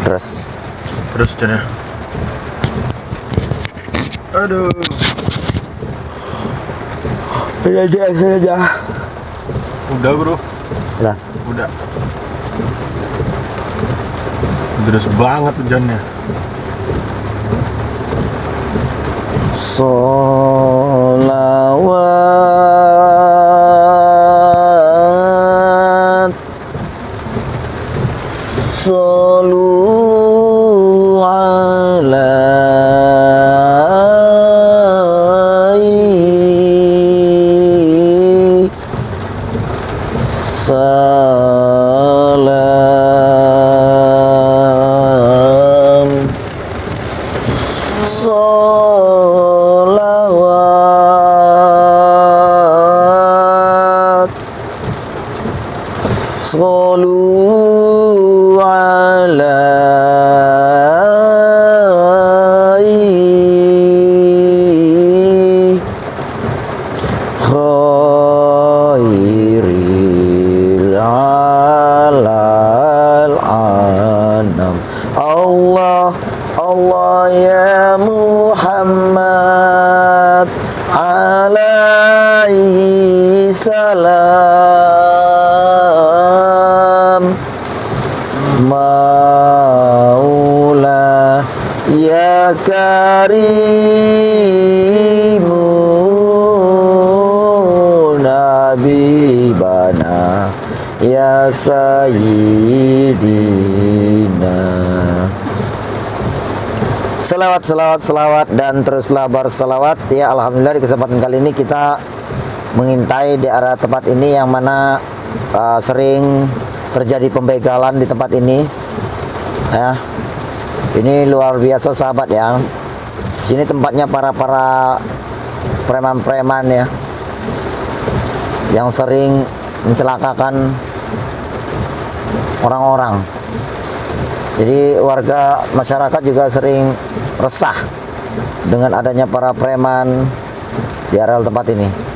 Terus Jana. Aduh. Udah aja. Udah bro. Udah. Deras banget hujannya. Sholawat Sallu alaihi salam Sholawat Sallu alaihi khairil alal anam Allah ya Muhammad alaihi salam Maula ya karimu nabibana ya sayyidina. Selawat dan teruslah berselawat ya. Alhamdulillah di kesempatan kali ini kita mengintai di area tempat ini yang mana sering terjadi pembegalan di tempat ini ya. Ini luar biasa sahabat ya. Sini tempatnya para preman-preman ya, yang sering mencelakakan orang-orang. Jadi warga masyarakat juga sering resah dengan adanya para preman di area tempat ini.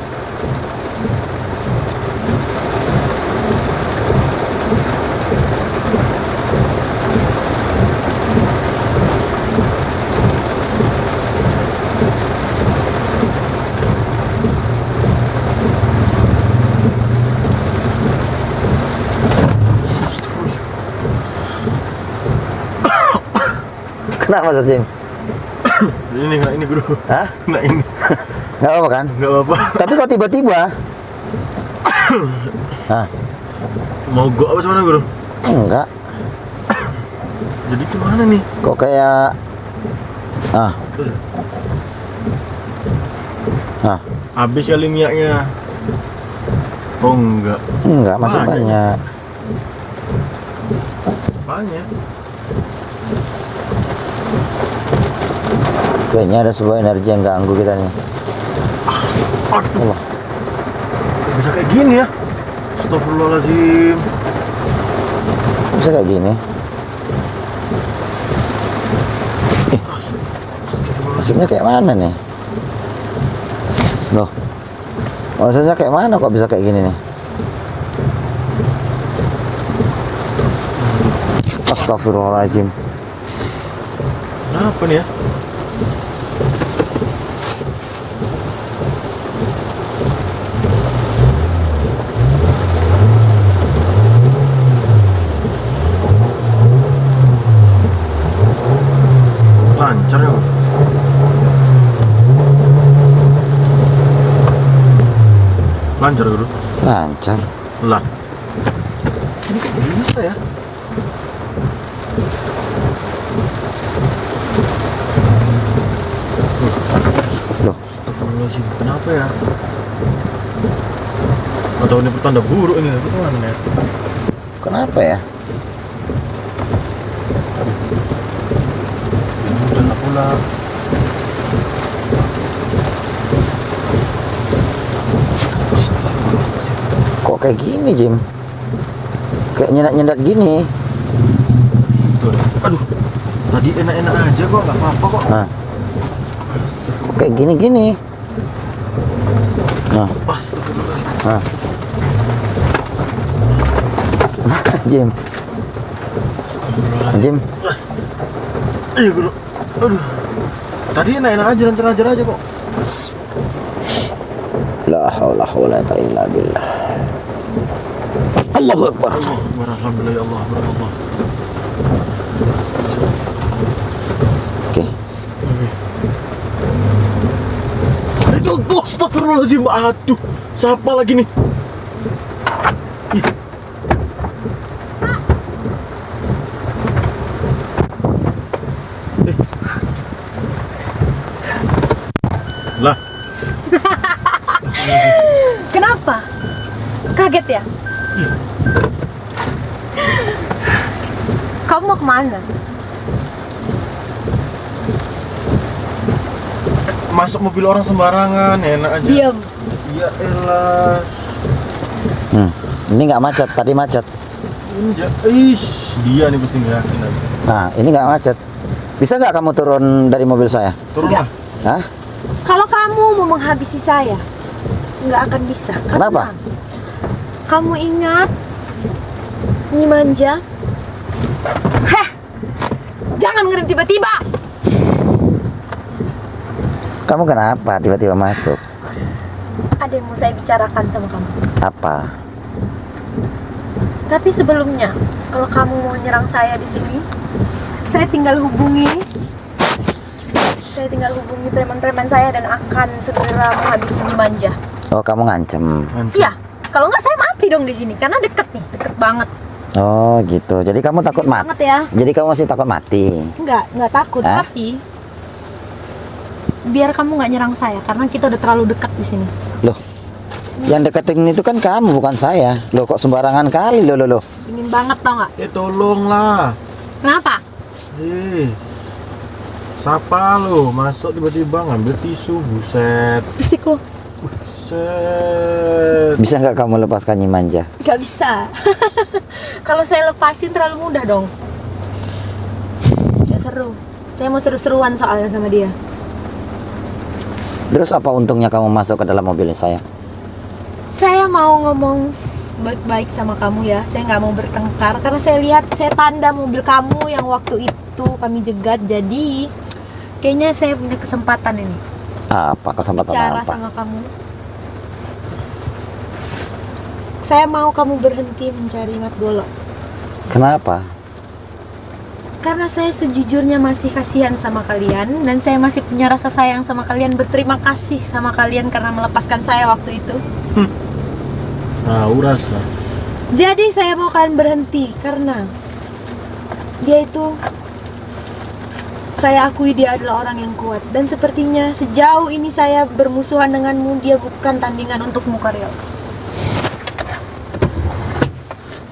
Kenapa Jim? Ini bro. Hah? Nah ini. Nggak apa-apa kan? Nggak apa-apa. Tapi kok tiba-tiba? Hah? Mogok apa gimana bro? Enggak. Jadi gimana nih? Kok kayak Habis kali minyaknya. Oh enggak. Enggak, masih banyak. Banyak. Kayaknya ada sebuah energi yang ganggu kita nih. Aduh. Bisa kayak gini ya? Astagfirullahaladzim. Bisa kayak gini? Maksudnya kayak mana nih? Loh, maksudnya kayak mana kok bisa kayak gini nih? Astagfirullahaladzim. Kenapa nih ya? Lancar ya? Lancar bro? Lancar. Lah. Ini kok bisa ya? Loh, Astagfirullahaladzim, kenapa ya? Atau ini pertanda buruk ini, gimana ya? kenapa ya? Hujan pula. Kok kayak gini, Jim? Kayak nyendat-nyendat gini. Tuh. Aduh, tadi enak-enak aja kok, nggak apa-apa kok. Nah, kok kayak gini-gini. Nah, Astagfirullahaladzim. nah. Jim, Astagfirullahaladzim. Jim, Iya bro. Aduh. Tadi enak-enak aja, lancar-lancar aja kok. La haula wala quwata illa billah. Allahu akbar. Alhamdulillah ya Allah, Allah. Oke. Astagfirullahaladzim. Aduh, siapa lagi nih? Ih. Lah. Kenapa? Kaget ya? Kamu mau kemana? Masuk mobil orang sembarangan, enak aja. Diam. Ya elah. Ini nggak macet, tadi macet. Dia nih pasti nggak yakin aja. Nah, ini nggak macet. Bisa nggak kamu turun dari mobil saya? Turun lah. Hah? Kalau kamu mau menghabisi saya, nggak akan bisa. Kenapa? Kamu ingat Nyi Manja? Heh, jangan ngerem tiba-tiba. Kamu kenapa tiba-tiba masuk? Ada yang mau saya bicarakan sama kamu. Apa? Tapi sebelumnya, kalau kamu mau nyerang saya di sini, saya tinggal hubungi preman-preman saya dan akan segera menghabisi Nyi Manja. Oh, kamu ngancem. Iya, kalau nggak saya mati dong di sini karena deket nih, deket banget. Oh, gitu. Jadi kamu takut Deket mati? banget ya. Jadi kamu masih takut mati? Nggak takut, Hah? tapi biar kamu nggak nyerang saya karena kita udah terlalu dekat di sini. Loh, yang deketin itu kan kamu, bukan saya. Loh, kok sembarangan kali loh. Dingin banget tau nggak? Tolonglah. Kenapa? Siapa lo? Masuk tiba-tiba ngambil tisu, buset. Bisik lo. Buset. Bisa nggak kamu lepaskan Nyi Manja? Nggak bisa. Kalau saya lepasin terlalu mudah dong. Nggak seru. Saya mau seru-seruan soalnya sama dia. Terus apa untungnya kamu masuk ke dalam mobil saya? Saya mau ngomong baik-baik sama kamu ya. Saya nggak mau bertengkar karena saya lihat, saya tanda mobil kamu yang waktu itu kami jegat. Jadi kayaknya saya punya kesempatan ini. Apa kesempatan Cara apa? sama kamu. Saya mau kamu berhenti mencari Mat Golo. Kenapa? Karena saya sejujurnya masih kasihan sama kalian dan saya masih punya rasa sayang sama kalian, berterima kasih sama kalian karena melepaskan saya waktu itu. Tahu rasa. Jadi saya mau kalian berhenti karena dia itu, saya akui dia adalah orang yang kuat dan sepertinya sejauh ini saya bermusuhan denganmu, dia bukan tandingan untukmu, Karyo.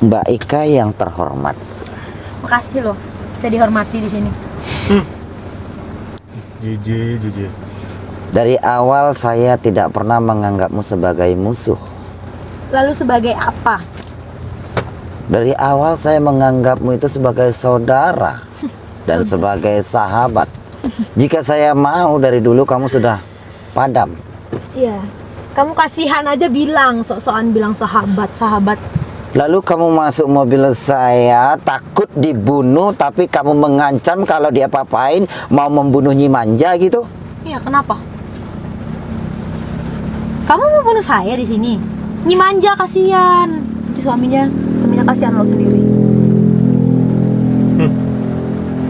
Mbak Ika yang terhormat. Makasih loh, saya dihormati di sini. JJ. Dari awal saya tidak pernah menganggapmu sebagai musuh. Lalu sebagai apa? Dari awal saya menganggapmu itu sebagai saudara dan sebagai sahabat. Jika saya mau dari dulu kamu sudah padam. Iya, kamu kasihan aja bilang, sok-sokan bilang sahabat. Lalu kamu masuk mobil saya takut dibunuh, tapi kamu mengancam kalau dia apa-apain mau membunuh Nyi Manja gitu. Iya, kenapa? Kamu mau bunuh saya di sini? Nyi Manja kasihan. Nanti suaminya kasihan lo sendiri.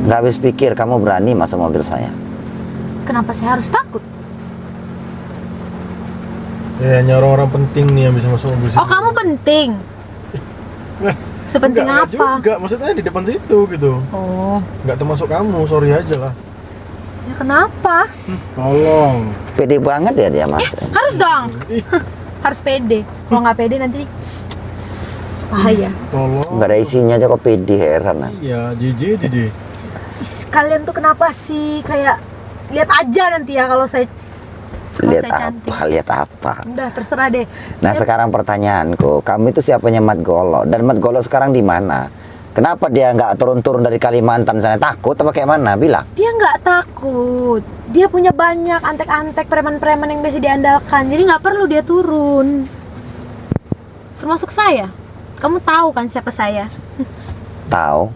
Nggak habis pikir kamu berani masuk mobil saya. Kenapa saya harus takut? Kayaknya orang-orang penting nih yang bisa masuk mobil situ. Oh, kamu penting. Sepenting Enggak apa? juga, maksudnya di depan situ gitu. Oh, Nggak termasuk kamu, sorry aja lah. ya kenapa? Tolong. Pede banget ya dia mas. Harus dong. Harus pede. Kalau nggak pede nanti bahaya. Tolong. Nggak ada isinya aja kok pede, heran. Iya, JJ. Kalian tuh kenapa sih kayak lihat aja nanti ya kalau saya Lihat cantik. apa? Lihat apa? Udah terserah deh. Nah sekarang pertanyaanku, kamu itu siapanya Mat Golo? Dan Mat Golo sekarang di mana? Kenapa dia nggak turun-turun dari Kalimantan sana? Takut apa kayak mana? Bilang. Dia nggak takut. Dia punya banyak antek-antek preman-preman yang bisa diandalkan. Jadi nggak perlu dia turun. Termasuk saya. Kamu tahu kan siapa saya? Tahu?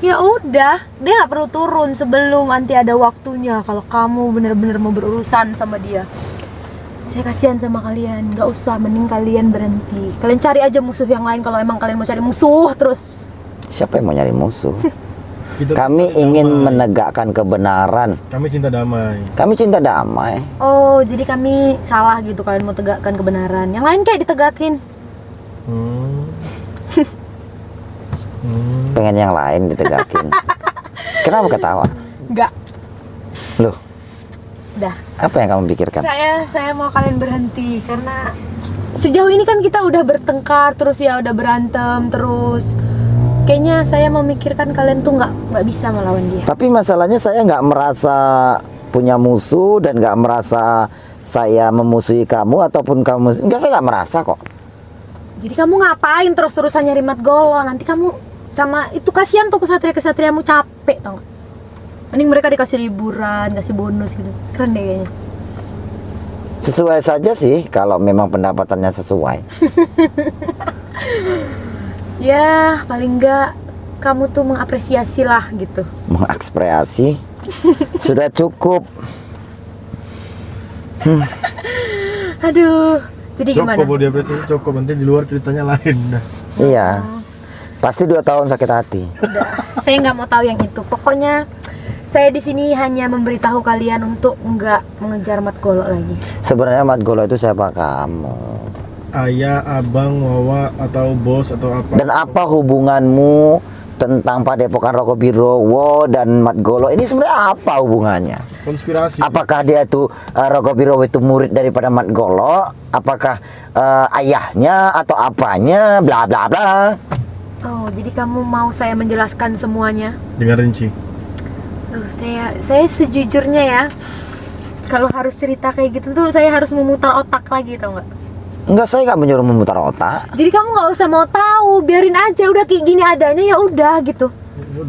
Ya udah, dia nggak perlu turun sebelum nanti ada waktunya. Kalau kamu bener-bener mau berurusan sama dia, saya kasihan sama kalian. Nggak usah, mending kalian berhenti. Kalian cari aja musuh yang lain kalau emang kalian mau cari musuh terus. Siapa yang mau nyari musuh? Kita Kami cinta ingin damai. menegakkan kebenaran. Kami cinta damai. Kami cinta damai. Oh, jadi kami salah gitu kalian mau tegakkan kebenaran. Yang lain kayak ditegakin. Hmm. Pengen yang lain ditegakin. Kenapa ketawa? Nggak, Loh, dah. apa yang kamu pikirkan? Saya mau kalian berhenti karena sejauh ini kan kita udah bertengkar terus ya, udah berantem terus. Kayaknya saya memikirkan kalian tuh nggak bisa melawan dia. Tapi masalahnya saya nggak merasa punya musuh dan nggak merasa saya memusuhi kamu ataupun kamu. Enggak, saya nggak merasa kok. Jadi kamu ngapain terus-terusan nyari mat golo? Nanti kamu sama itu kasihan tuh kesatria-kesatriamu capek tau gak? Mending mereka dikasih liburan, kasih bonus gitu. Keren deh kayaknya. Sesuai saja sih kalau memang pendapatannya sesuai. Ya paling enggak kamu tuh mengapresiasi lah gitu. Mengekspresi sudah cukup. Aduh, jadi gimana? Cukup dia apresiasi cukup, nanti di luar ceritanya lain. Nah. Iya. Pasti 2 tahun sakit hati. Udah, saya nggak mau tahu yang itu. Pokoknya saya di sini hanya memberitahu kalian untuk nggak mengejar mat golo lagi. Sebenarnya mat golo itu siapa kamu? Ayah, abang, wawa, atau bos, atau apa? Dan apa hubunganmu tentang Padepokan Rokok Birowo dan mat golo? Ini sebenarnya apa hubungannya? Konspirasi. Apakah dia tuh Rokok Birowo itu murid daripada mat golo? Apakah ayahnya atau apanya? Bla bla bla. Oh, jadi kamu mau saya menjelaskan semuanya? Dengan rinci. Aduh, saya sejujurnya ya, kalau harus cerita kayak gitu tuh saya harus memutar otak lagi, tau nggak? Enggak, saya nggak menyuruh memutar otak. Jadi kamu nggak usah mau tahu, biarin aja udah kayak gini adanya ya udah gitu.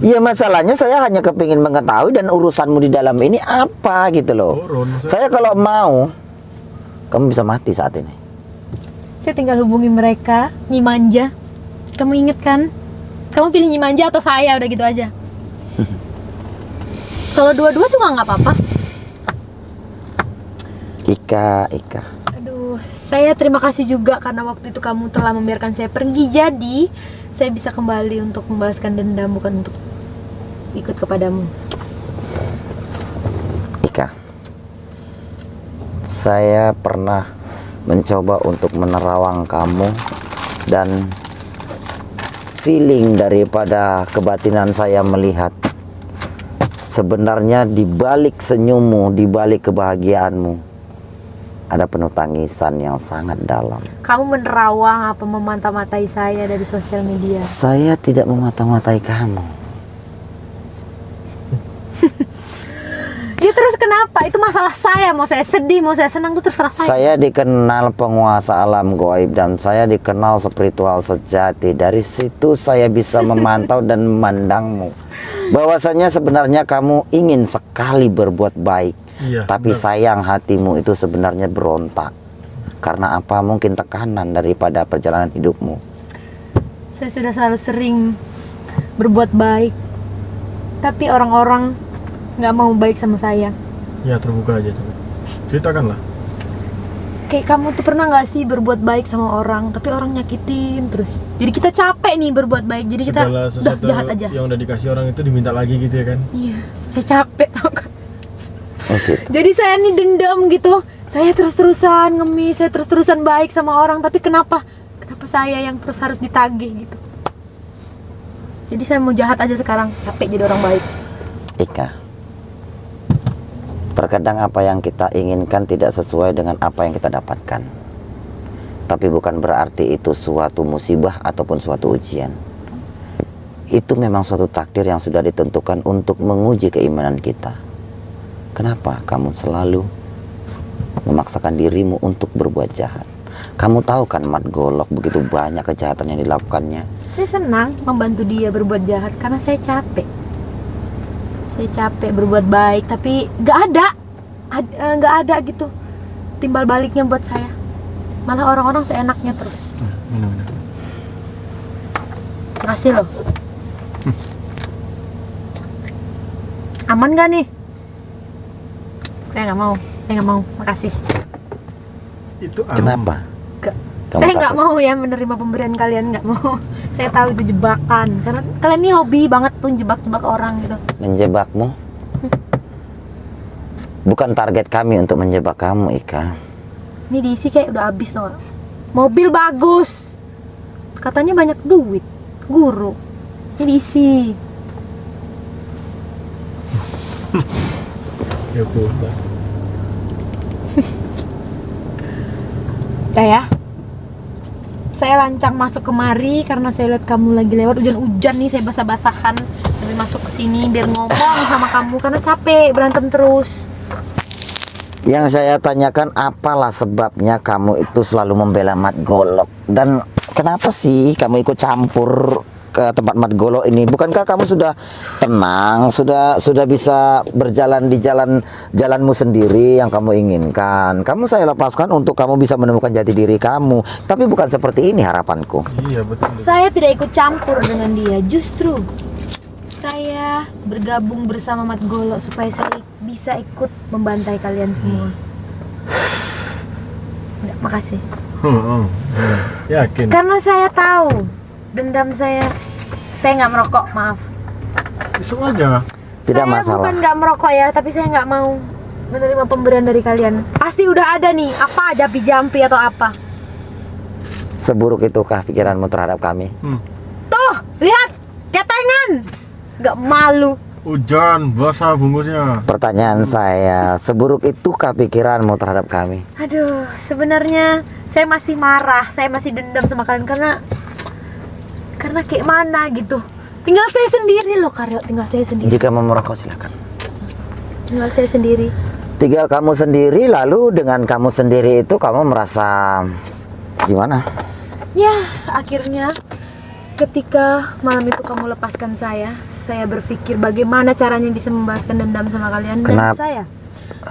Iya, masalahnya saya hanya kepingin mengetahui dan urusanmu di dalam ini apa gitu loh. Turun. Saya kalau mau, kamu bisa mati saat ini. Saya tinggal hubungi mereka, Nyi Manja. Kamu inget kan? Kamu pilih Nyi Manja atau saya, udah gitu aja. Kalau dua-dua juga nggak apa-apa. Ika. Aduh, saya terima kasih juga karena waktu itu kamu telah membiarkan saya pergi. Jadi, saya bisa kembali untuk membalaskan dendam, bukan untuk ikut kepadamu. Ika, saya pernah mencoba untuk menerawang kamu dan feeling daripada kebatinan saya melihat sebenarnya di balik senyummu, di balik kebahagiaanmu ada penuh tangisan yang sangat dalam. Kamu menerawang apa memata-matai saya dari sosial media? Saya tidak memata-matai kamu. Ya terus kenapa? Itu masalah saya. Mau saya sedih, mau saya senang, itu terserah saya. Saya dikenal penguasa alam gaib dan saya dikenal spiritual sejati. Dari situ saya bisa memantau dan memandangmu. Bahwasanya sebenarnya kamu ingin sekali berbuat baik. Iya, Tapi benar. sayang hatimu itu sebenarnya berontak. Karena apa? Mungkin tekanan daripada perjalanan hidupmu. Saya sudah selalu sering berbuat baik, tapi orang-orang nggak mau baik sama saya. Ya terbuka aja coba. Ceritakanlah. Kayak kamu tuh pernah nggak sih berbuat baik sama orang, tapi orang nyakitin terus. Jadi kita capek nih berbuat baik, jadi kita Segala udah sesuatu jahat aja. yang udah dikasih orang itu diminta lagi gitu ya kan? Iya, saya capek tau gak? Oke. Jadi saya nih dendam gitu. Saya terus-terusan ngemis, saya terus-terusan baik sama orang, tapi kenapa saya yang terus harus ditagih gitu? Jadi saya mau jahat aja sekarang, capek jadi orang baik. Ika, terkadang apa yang kita inginkan tidak sesuai dengan apa yang kita dapatkan. Tapi bukan berarti itu suatu musibah ataupun suatu ujian. Itu memang suatu takdir yang sudah ditentukan untuk menguji keimanan kita. Kenapa kamu selalu memaksakan dirimu untuk berbuat jahat? Kamu tahu kan Mat Golok begitu banyak kejahatan yang dilakukannya. Saya senang membantu dia berbuat jahat karena saya capek. Saya capek berbuat baik, tapi nggak ada gitu timbal baliknya buat saya. Malah orang-orang seenaknya terus. Minum. Makasih loh. Aman gak nih? Saya nggak mau, makasih. Itu Kenapa? Nggak. Kamu Saya nggak takut? mau ya menerima pemberian kalian, nggak mau. Saya tahu itu jebakan, karena kalian ini hobi banget tuh jebak-jebak orang gitu. Menjebakmu? Bukan target kami untuk menjebak kamu, Ika. Ini diisi kayak udah habis loh. Mobil bagus, katanya banyak duit, guru. Ini diisi. ya putar. Udah ya. Saya lancang masuk kemari karena saya lihat kamu lagi lewat hujan-hujan nih, saya basah-basahan. Tapi masuk ke sini biar ngomong sama kamu karena capek berantem terus. Yang saya tanyakan, apalah sebabnya kamu itu selalu membela Mat Golok? Dan kenapa sih kamu ikut campur ke tempat Mat Golok ini? Bukankah kamu sudah tenang, sudah bisa berjalan di jalanmu sendiri yang kamu inginkan? Kamu saya lepaskan untuk kamu bisa menemukan jati diri kamu. Tapi bukan seperti ini harapanku. Iya betul. Saya tidak ikut campur dengan dia, justru saya bergabung bersama Mat Golok supaya saya bisa ikut membantai kalian semua. Nggak, makasih. Yakin. Karena saya tahu dendam saya nggak merokok, maaf. Iseng aja. Tidak Saya masalah. bukan nggak merokok ya, tapi saya nggak mau menerima pemberian dari kalian. Pasti udah ada nih, apa jampi-jampi atau apa. Seburuk itukah pikiranmu terhadap kami? Tuh, lihat, ketengan. Nggak malu. Hujan, basah bungkusnya. Pertanyaan saya, seburuk itukah pikiranmu terhadap kami? Aduh, sebenarnya saya masih marah, saya masih dendam sama kalian karena kayak mana gitu. Tinggal saya sendiri loh, Karyo. Tinggal saya sendiri. Jika mau merokok silakan. Tinggal saya sendiri. Tinggal kamu sendiri, lalu dengan kamu sendiri itu kamu merasa gimana? Ya, akhirnya ketika malam itu kamu lepaskan saya berpikir bagaimana caranya bisa membalaskan dendam sama kalian. Dan Kenapa?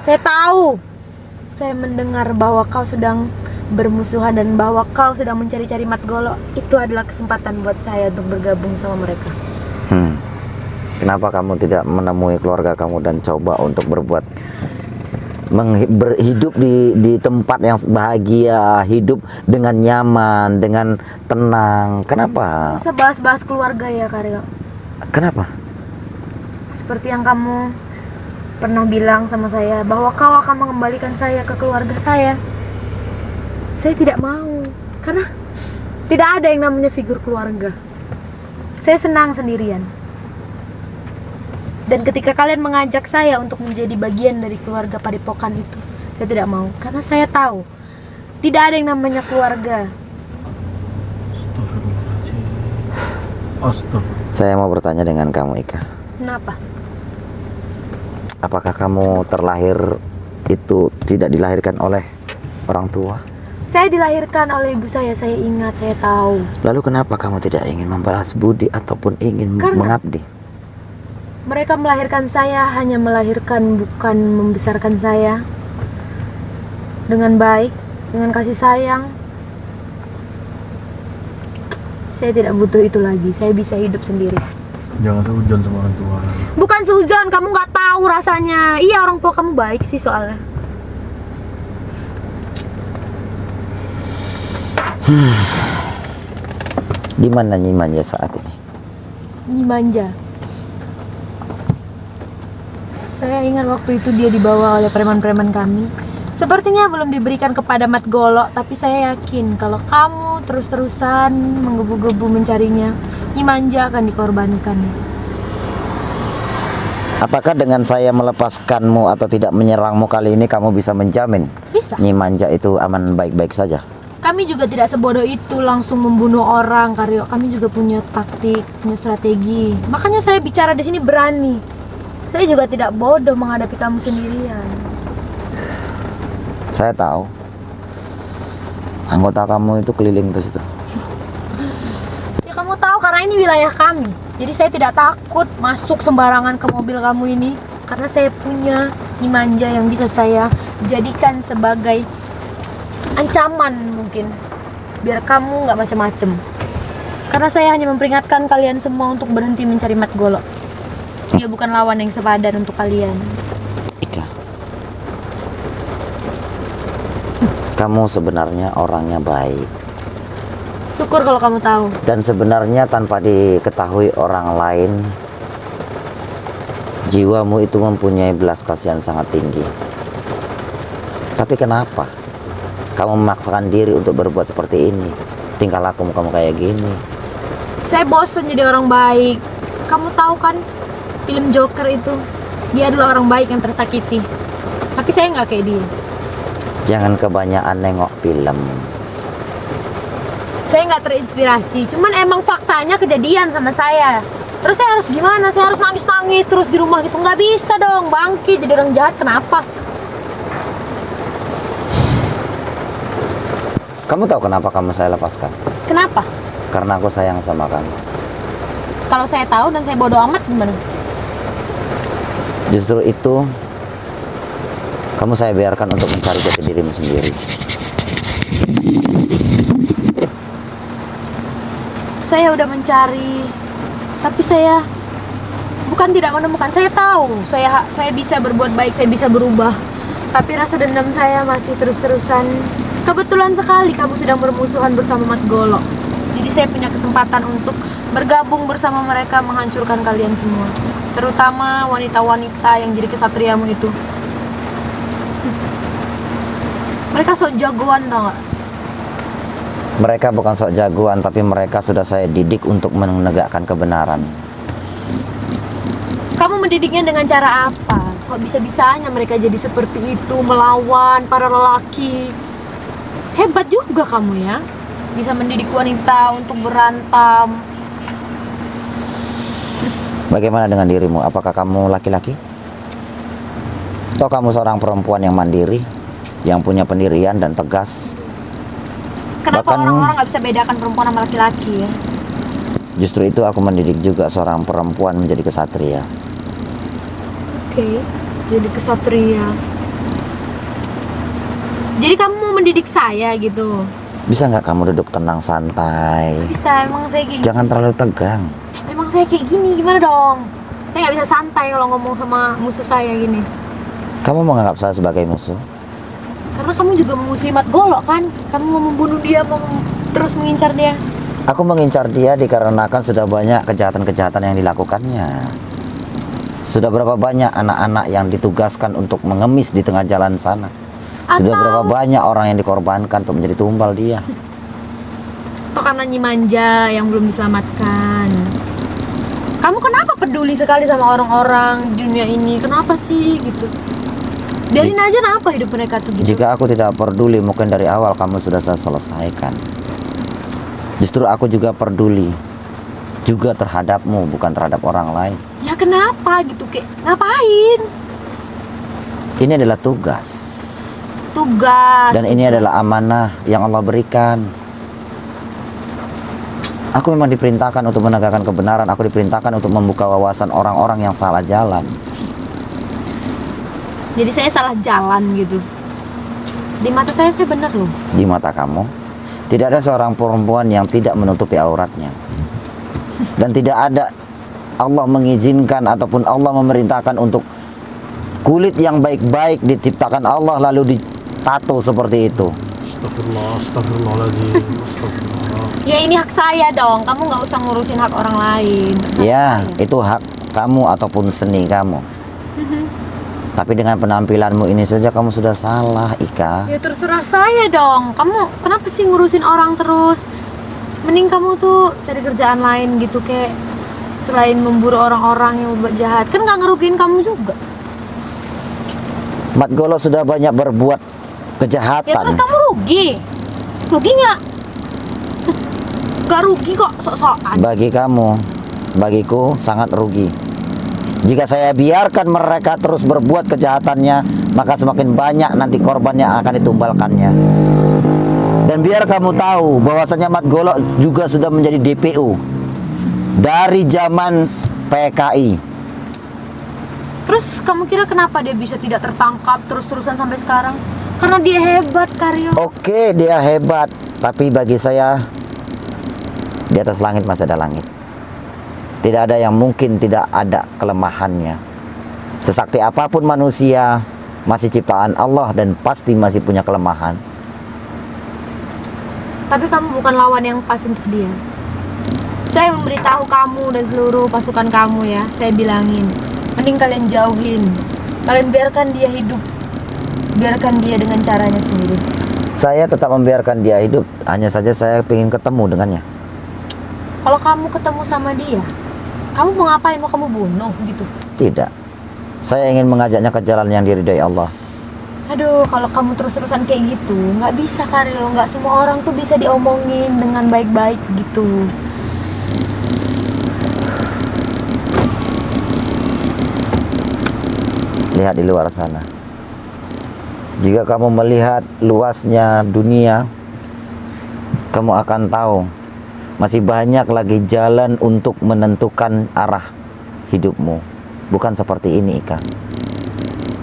saya tahu, saya mendengar bahwa kau sedang bermusuhan dan bahwa kau sedang mencari-cari Mat Golok. Itu adalah kesempatan buat saya untuk bergabung sama mereka. Kenapa kamu tidak menemui keluarga kamu dan coba untuk berhidup di tempat yang bahagia, hidup dengan nyaman, dengan tenang? Kenapa? Nggak usah bahas-bahas keluarga ya, Karyo. Kenapa? Seperti yang kamu pernah bilang sama saya bahwa kau akan mengembalikan saya ke keluarga saya. Saya tidak mau, karena tidak ada yang namanya figur keluarga. Saya senang sendirian. Dan ketika kalian mengajak saya untuk menjadi bagian dari keluarga Padepokan itu, saya tidak mau, karena saya tahu tidak ada yang namanya keluarga. Astagfirullah. Saya mau bertanya dengan kamu, Ika. Kenapa? Apakah kamu terlahir itu tidak dilahirkan oleh orang tua? Saya dilahirkan oleh ibu saya ingat, saya tahu. Lalu kenapa kamu tidak ingin membalas budi ataupun ingin Karena- mengabdi? Mereka melahirkan saya, hanya melahirkan, bukan membesarkan saya dengan baik, dengan kasih sayang. Saya tidak butuh itu lagi, saya bisa hidup sendiri. Jangan sehujan sama orang tua. Bukan suzon, kamu nggak tahu rasanya. Iya, orang tua kamu baik sih soalnya. Di mana Nyi Manja saat ini? Ini manja. Saya ingat waktu itu dia dibawa oleh preman-preman kami. Sepertinya belum diberikan kepada Mat Golok, tapi saya yakin kalau kamu terus-terusan menggebu-gebu mencarinya, Nyi Manja akan dikorbankan. Apakah dengan saya melepaskanmu atau tidak menyerangmu kali ini kamu bisa menjamin Bisa. Nyi Manja itu aman baik-baik saja? Kami juga tidak sebodoh itu langsung membunuh orang, Karyo. Kami juga punya taktik, punya strategi. Makanya saya bicara di sini berani. Saya juga tidak bodoh menghadapi kamu sendirian. Saya tahu. Anggota kamu itu keliling di situ. Ya kamu tahu karena ini wilayah kami. Jadi saya tidak takut masuk sembarangan ke mobil kamu ini. Karena saya punya Nyi Manja yang bisa saya jadikan sebagai ancaman mungkin. Biar kamu nggak macem-macem. Karena saya hanya memperingatkan kalian semua untuk berhenti mencari Mat Golok. Dia bukan lawan yang sepadan untuk kalian. Ika, kamu sebenarnya orangnya baik. Syukur kalau kamu tahu. Dan sebenarnya tanpa diketahui orang lain, jiwamu itu mempunyai belas kasihan sangat tinggi. Tapi kenapa kamu memaksakan diri untuk berbuat seperti ini? Tingkah laku kamu kayak gini. Saya bosan jadi orang baik. Kamu tahu kan film Joker itu, dia adalah orang baik yang tersakiti. Tapi saya nggak kayak dia. Jangan kebanyakan nengok film. Saya nggak terinspirasi, cuman emang faktanya kejadian sama saya. Terus saya harus gimana? Saya harus nangis-nangis terus di rumah gitu? Nggak bisa dong, bangkit jadi orang jahat. Kenapa? Kamu tahu kenapa kamu saya lepaskan? Kenapa? Karena aku sayang sama kamu. Kalau saya tahu dan saya bodoh amat gimana? Justru itu kamu saya biarkan untuk mencari jati dirimu sendiri. Saya udah mencari, tapi saya bukan tidak menemukan. Saya tahu saya bisa berbuat baik, saya bisa berubah. Tapi rasa dendam saya masih terus-terusan. Kebetulan sekali kamu sedang bermusuhan bersama Mat Golok. Jadi saya punya kesempatan untuk bergabung bersama mereka menghancurkan kalian semua. Terutama wanita-wanita yang jadi kesatriamu itu. Mereka sok jagoan, tau gak? Mereka bukan sok jagoan, tapi mereka sudah saya didik untuk menegakkan kebenaran. Kamu mendidiknya dengan cara apa? Kok bisa-bisanya mereka jadi seperti itu, melawan para lelaki? Hebat juga kamu ya, bisa mendidik wanita untuk berantam. Bagaimana dengan dirimu? Apakah kamu laki-laki? Atau kamu seorang perempuan yang mandiri, yang punya pendirian dan tegas? Kenapa Bahkan- orang-orang nggak bisa bedakan perempuan sama laki-laki ya? Justru itu aku mendidik juga seorang perempuan menjadi kesatria. Oke, jadi kesatria. Jadi kamu mau mendidik saya gitu? Bisa nggak kamu duduk tenang santai? Bisa, emang saya kayak Jangan terlalu tegang. Emang saya kayak gini, gimana dong? Saya nggak bisa santai kalau ngomong sama musuh saya gini. Kamu menganggap saya sebagai musuh? Karena kamu juga memusuhi Mat Golok kan? Kamu mau membunuh dia, mau terus mengincar dia. Aku mengincar dia dikarenakan sudah banyak kejahatan-kejahatan yang dilakukannya. Sudah berapa banyak anak-anak yang ditugaskan untuk mengemis di tengah jalan sana. Sudah berapa banyak orang yang dikorbankan untuk menjadi tumbal dia. Atau karena Nyimanja yang belum diselamatkan. Kamu kenapa peduli sekali sama orang-orang di dunia ini? Kenapa sih gitu? Biarin aja kenapa hidup mereka tuh gitu. Jika aku tidak peduli, mungkin dari awal kamu sudah saya selesaikan. Justru aku juga peduli juga terhadapmu, bukan terhadap orang lain. Ya kenapa gitu, kayak ngapain? Ini adalah tugas. Tugas. Dan ini adalah amanah yang Allah berikan. Aku memang diperintahkan untuk menegakkan kebenaran. Aku diperintahkan untuk membuka wawasan orang-orang yang salah jalan. Jadi saya salah jalan gitu. Di mata saya benar loh. Di mata kamu, tidak ada seorang perempuan yang tidak menutupi auratnya. Dan tidak ada Allah mengizinkan ataupun Allah memerintahkan untuk kulit yang baik-baik diciptakan Allah lalu ditato seperti itu. Astagfirullah, astagfirullahaladzim, astagfirullah. Ya ini hak saya dong. Kamu nggak usah ngurusin hak orang lain. Hak Ya, saya. itu hak kamu ataupun seni kamu. Tapi dengan penampilanmu ini saja kamu sudah salah, Ika. Ya terserah saya dong. Kamu kenapa sih ngurusin orang terus? Mending kamu tuh cari kerjaan lain gitu, kayak selain memburu orang-orang yang berbuat jahat. Kan nggak ngerugiin kamu juga. Mat Golok sudah banyak berbuat Ya kejahatan. terus kamu rugi. Rugi nggak? Gak rugi kok, sok-sokan. Bagi kamu, bagiku sangat rugi. Jika saya biarkan mereka terus berbuat kejahatannya, maka semakin banyak nanti korban yang akan ditumbalkannya. Dan biar kamu tahu bahwasanya Mat Golok juga sudah menjadi DPO dari zaman PKI. Terus kamu kira kenapa dia bisa tidak tertangkap terus-terusan sampai sekarang? Karena dia hebat, Karyo. Oke, dia hebat, tapi bagi saya di atas langit masih ada langit. Tidak ada yang mungkin tidak ada kelemahannya. Sesakti apapun manusia, masih ciptaan Allah dan pasti masih punya kelemahan. Tapi kamu bukan lawan yang pas untuk dia. Saya memberitahu kamu dan seluruh pasukan kamu ya, saya bilangin, mending kalian jauhin. Kalian biarkan dia hidup. Biarkan dia dengan caranya sendiri. Saya tetap membiarkan dia hidup, hanya saja saya ingin ketemu dengannya. Kalau kamu ketemu sama dia, kamu mau ngapain? Mau kamu bunuh gitu? Tidak. Saya ingin mengajaknya ke jalan yang diridhai Allah. Aduh, kalau kamu terus-terusan kayak gitu, nggak bisa Karyo. Nggak semua orang tuh bisa diomongin dengan baik-baik gitu. Lihat di luar sana. Jika kamu melihat luasnya dunia, kamu akan tahu masih banyak lagi jalan untuk menentukan arah hidupmu. Bukan seperti ini, Ika.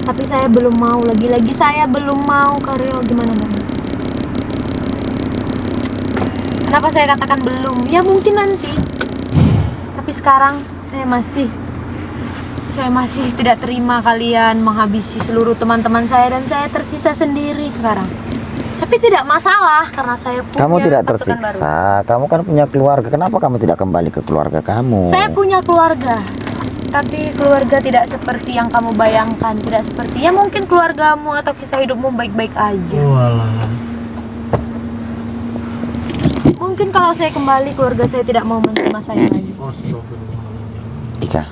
Tapi saya belum mau, lagi-lagi saya belum mau Karyo. Gimana dong? Kenapa saya katakan belum? Ya mungkin nanti. Tapi sekarang saya masih tidak terima kalian menghabisi seluruh teman-teman saya dan saya tersisa sendiri sekarang. Tapi tidak masalah karena saya punya Kamu tidak pasukan tersiksa. Kamu kan punya keluarga. Kenapa kamu tidak kembali ke keluarga kamu? baru. Saya punya keluarga. Tapi keluarga tidak seperti yang kamu bayangkan, tidak seperti ya mungkin keluargamu atau kisah hidupmu baik-baik aja. Walah. Mungkin kalau saya kembali keluarga saya tidak mau menerima saya lagi. Astagfirullahaladzim. Ika,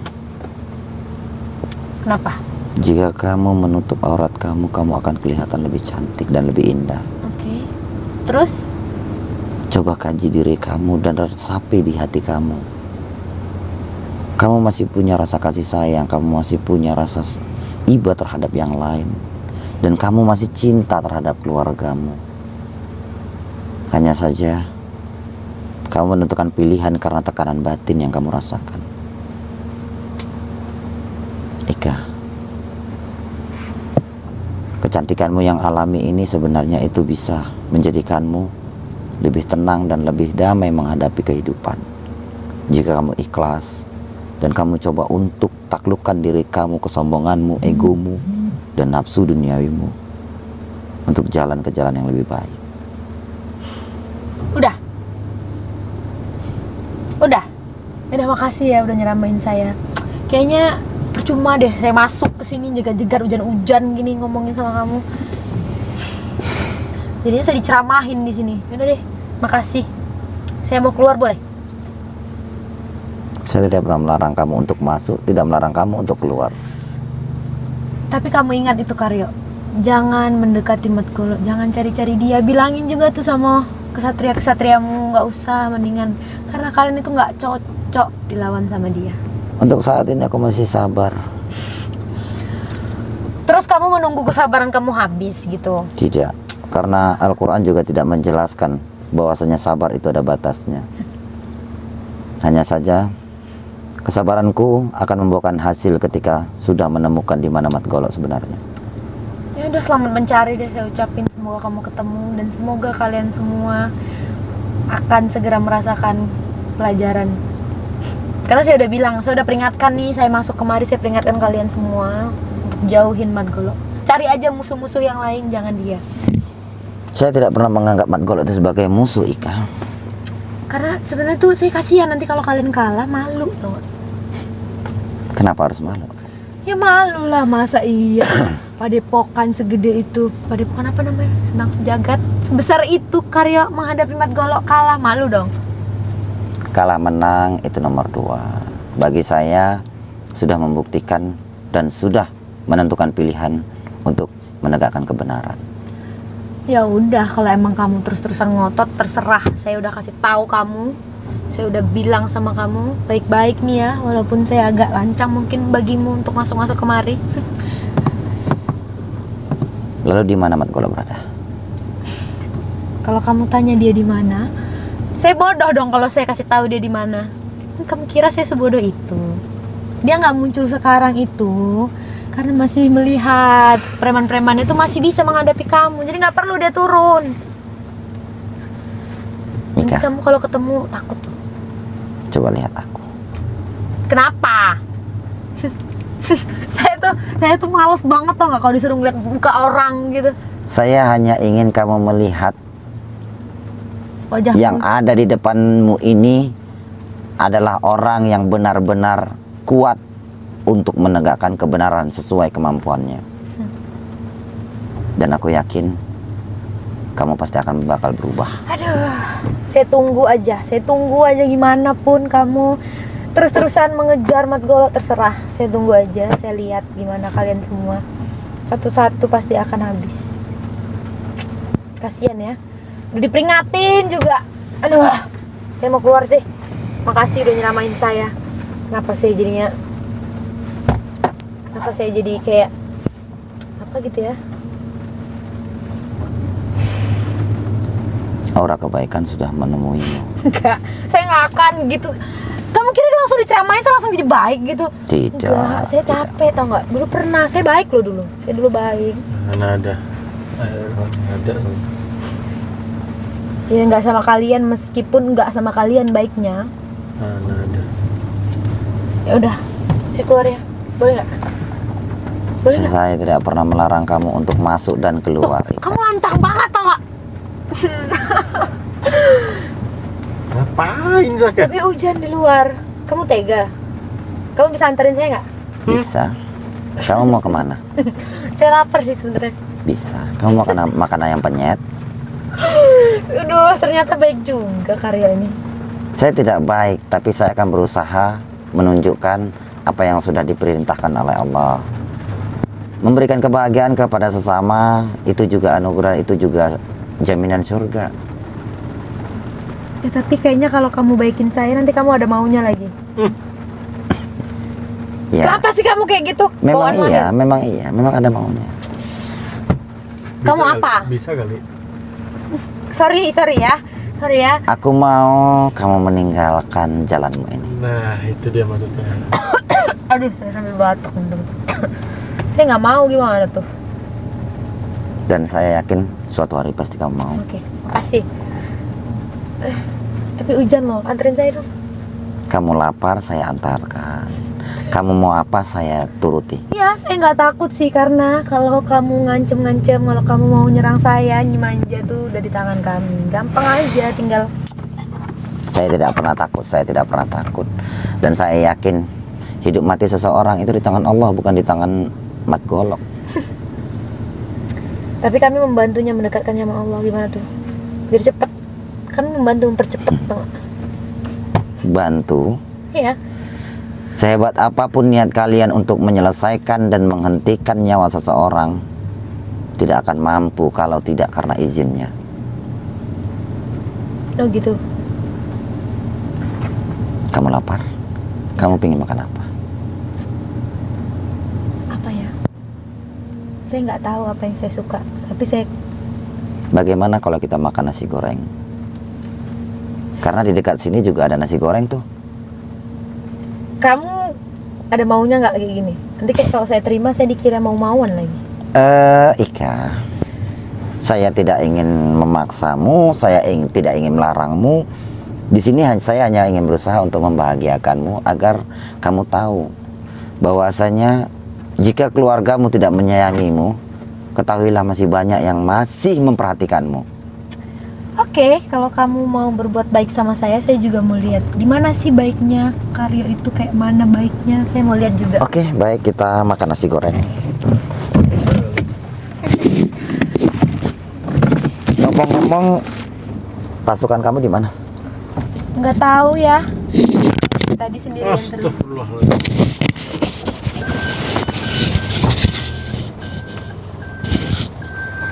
Kenapa? jika kamu menutup aurat kamu, kamu akan kelihatan lebih cantik dan lebih indah. Oke. Terus? Coba kaji diri kamu dan resapi di hati kamu. Kamu masih punya rasa kasih sayang, kamu masih punya rasa iba terhadap yang lain, dan kamu masih cinta terhadap keluargamu. Hanya saja kamu menentukan pilihan karena tekanan batin yang kamu rasakan. Ika, kecantikanmu yang alami ini sebenarnya itu bisa menjadikanmu lebih tenang dan lebih damai menghadapi kehidupan. Jika kamu ikhlas dan kamu coba untuk taklukkan diri kamu, kesombonganmu, egomu, dan nafsu duniawimu untuk jalan ke jalan yang lebih baik. Udah makasih ya udah nyeramain saya. Kayaknya percuma deh saya masuk ke sini jegat-jegat hujan-hujan gini ngomongin sama kamu. Jadinya saya diceramahin di sini. Udah deh, makasih. Saya mau keluar boleh? Saya tidak pernah melarang kamu untuk masuk, tidak melarang kamu untuk keluar. Tapi kamu ingat itu Karyo, jangan mendekati Matgolo, jangan cari-cari dia. Bilangin juga tuh sama kesatria-kesatriamu, nggak usah mendingan, karena kalian itu nggak cocok dilawan sama dia. Untuk saat ini aku masih sabar. Terus kamu menunggu kesabaran kamu habis gitu? Tidak, karena Al-Quran juga tidak menjelaskan bahwasanya sabar itu ada batasnya. Hanya saja kesabaranku akan membuahkan hasil ketika sudah menemukan di mana Matgolo sebenarnya. Ya udah, selamat mencari deh saya ucapin. Semoga kamu ketemu dan semoga kalian semua akan segera merasakan pelajaran. Karena saya udah bilang, saya udah peringatkan nih, saya masuk kemari saya peringatkan kalian semua untuk jauhin Matgolo. Cari aja musuh-musuh yang lain, jangan dia. Saya tidak pernah menganggap Matgolo itu sebagai musuh, Ika. Karena sebenarnya tuh saya kasihan nanti kalau kalian kalah, malu tuh. Kenapa harus malu? Ya malu lah, masa iya. Padepokan segede itu, padepokan apa namanya? Senang sejagat sebesar itu Karyo menghadapi Matgolo kalah, malu dong. Kalah menang itu nomor 2. Bagi saya sudah membuktikan dan sudah menentukan pilihan untuk menegakkan kebenaran. Ya udah, kalau emang kamu terus-terusan ngotot, terserah. Saya udah kasih tahu kamu, saya udah bilang sama kamu baik-baik nih ya, walaupun saya agak lancang mungkin bagimu untuk masuk-masuk kemari. Lalu di mana Matgolo berada? Kalau kamu tanya dia di mana, saya bodoh dong kalau saya kasih tahu dia di mana. Kamu kira saya sebodoh itu? Dia nggak muncul sekarang itu karena masih melihat preman-preman itu masih bisa menghadapi kamu, jadi nggak perlu dia turun. Nanti Ika, kamu kalau ketemu takut tuh. coba lihat aku. Kenapa? saya tuh males banget tau nggak kalau disuruh ngeliat muka orang gitu. Saya hanya ingin kamu melihat Wajahmu. yang ada di depanmu ini adalah orang yang benar-benar kuat untuk menegakkan kebenaran sesuai kemampuannya. Dan aku yakin kamu pasti akan bakal berubah. Aduh, saya tunggu aja gimana pun kamu terus-terusan mengejar Mat Golok, terserah. Saya tunggu aja, saya lihat gimana kalian semua. Satu-satu pasti akan habis. Kasian ya, udah diperingatin juga. Aduh, saya mau keluar deh. Makasih udah nyeramain saya. Kenapa saya jadi kayak apa gitu ya? Aura kebaikan sudah menemuimu. Enggak, saya nggak akan gitu. Kamu kira langsung diceramain saya langsung jadi baik gitu? Tidak. Enggak, saya capek tau nggak. Dulu pernah, saya baik loh dulu. Saya dulu baik. Mana ada. Ya nggak sama kalian, meskipun nggak sama kalian baiknya. Mana ada. Ya udah, saya keluar ya. Boleh nggak? Boleh nggak? Saya tidak pernah melarang kamu untuk masuk dan keluar. Kamu lancang banget tau nggak? Ngapain Zaka? Tapi hujan di luar. Kamu tega? Kamu bisa anterin saya nggak? Bisa. Kamu mau kemana? Saya lapar sih sebenarnya. Bisa. Kamu mau makan ayam penyet? Aduh, ternyata baik juga karya ini. Saya tidak baik, tapi saya akan berusaha menunjukkan apa yang sudah diperintahkan oleh Allah. Memberikan kebahagiaan kepada sesama, itu juga anugerah, itu juga jaminan surga. Ya tapi kayaknya kalau kamu baikin saya nanti kamu ada maunya lagi. Ya. Kenapa sih kamu kayak gitu? Memang Bawaan iya, mahal. memang ada maunya. Kamu apa? Bisa kali. Sorry ya. Aku mau kamu meninggalkan jalanmu ini. Nah, itu dia maksudnya. Aduh, saya sampai batuk. Saya nggak mau, gimana tuh? Dan saya yakin suatu hari pasti kamu mau. Oke, makasih. Tapi hujan loh, anterin saya dong. Kamu lapar, saya antarkan. Kamu mau apa, saya turuti. Ya, saya nggak takut sih, karena kalau kamu ngancem-ngancem, kalau kamu mau nyerang saya, nyimanja tuh udah di tangan kami. Gampang aja, tinggal. Saya tidak pernah takut. Dan saya yakin hidup mati seseorang itu di tangan Allah, bukan di tangan Mat Golok. Tapi kami membantunya mendekatkannya sama Allah, gimana tuh? Biar cepet. Kami membantu mempercepat, tau nggak? Bantu. Iya. Sehebat apapun niat kalian untuk menyelesaikan dan menghentikan nyawa seseorang, tidak akan mampu kalau tidak karena izinnya. Oh gitu. Kamu lapar? Kamu pengen makan apa? Apa ya? Saya nggak tahu apa yang saya suka. Tapi saya. Bagaimana kalau kita makan nasi goreng? Karena di dekat sini juga ada nasi goreng tuh. Kamu ada maunya nggak kayak gini? Nanti kayak kalau saya terima saya dikira mau-mauan lagi. Ika, saya tidak ingin memaksamu, tidak ingin melarangmu. Di sini saya hanya ingin berusaha untuk membahagiakanmu agar kamu tahu bahwasanya jika keluargamu tidak menyayangimu, ketahuilah masih banyak yang masih memperhatikanmu. Oke, kalau kamu mau berbuat baik sama saya juga mau lihat gimana sih baiknya Karyo itu, kayak mana baiknya, saya mau lihat juga. Oke, baik, kita makan nasi goreng. Ngomong-ngomong, pasukan kamu di mana? Nggak tahu ya. Tadi sendirian terus. Astagfirullahaladzim.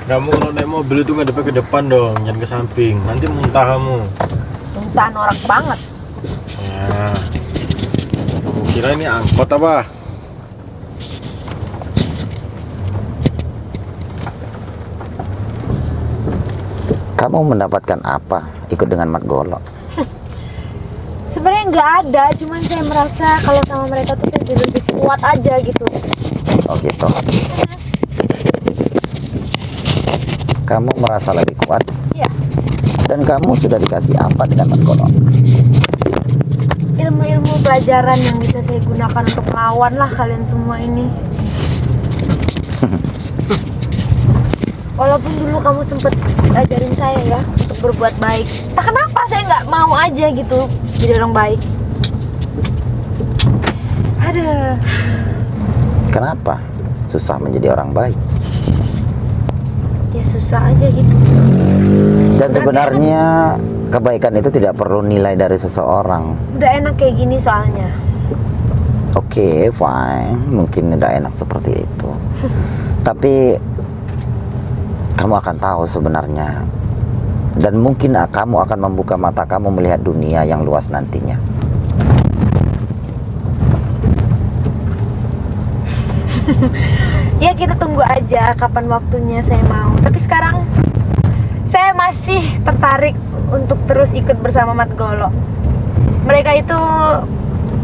Kamu kalau naik mobil itu ngadepnya ke depan dong, jangan ke samping. Nanti muntah kamu. Muntah norak banget. Nah, kamu kira ini angkot apa? Kamu mendapatkan apa ikut dengan Mat Golok? Sebenarnya nggak ada, cuman saya merasa kalau sama mereka tuh saya jadi lebih kuat aja gitu. Oh gitu. Kamu merasa lebih kuat? Iya. Dan kamu sudah dikasih apa dengan Mat Golok? Ya ilmu-ilmu pelajaran yang bisa saya gunakan untuk melawan lah kalian semua ini. Walaupun dulu kamu sempet ajarin saya ya untuk berbuat baik. Nah, kenapa saya nggak mau aja gitu jadi orang baik? Aduh. Kenapa susah menjadi orang baik? Ya susah aja gitu. Dan sebenarnya kebaikan itu tidak perlu nilai dari seseorang. Udah enak kayak gini soalnya. Oke, fine. Mungkin udah enak seperti itu. Tapi kamu akan tahu sebenarnya. Dan mungkin kamu akan membuka mata kamu melihat dunia yang luas nantinya. Ya kita tunggu aja kapan waktunya saya mau. Tapi sekarang saya masih tertarik untuk terus ikut bersama Mat Golo. Mereka itu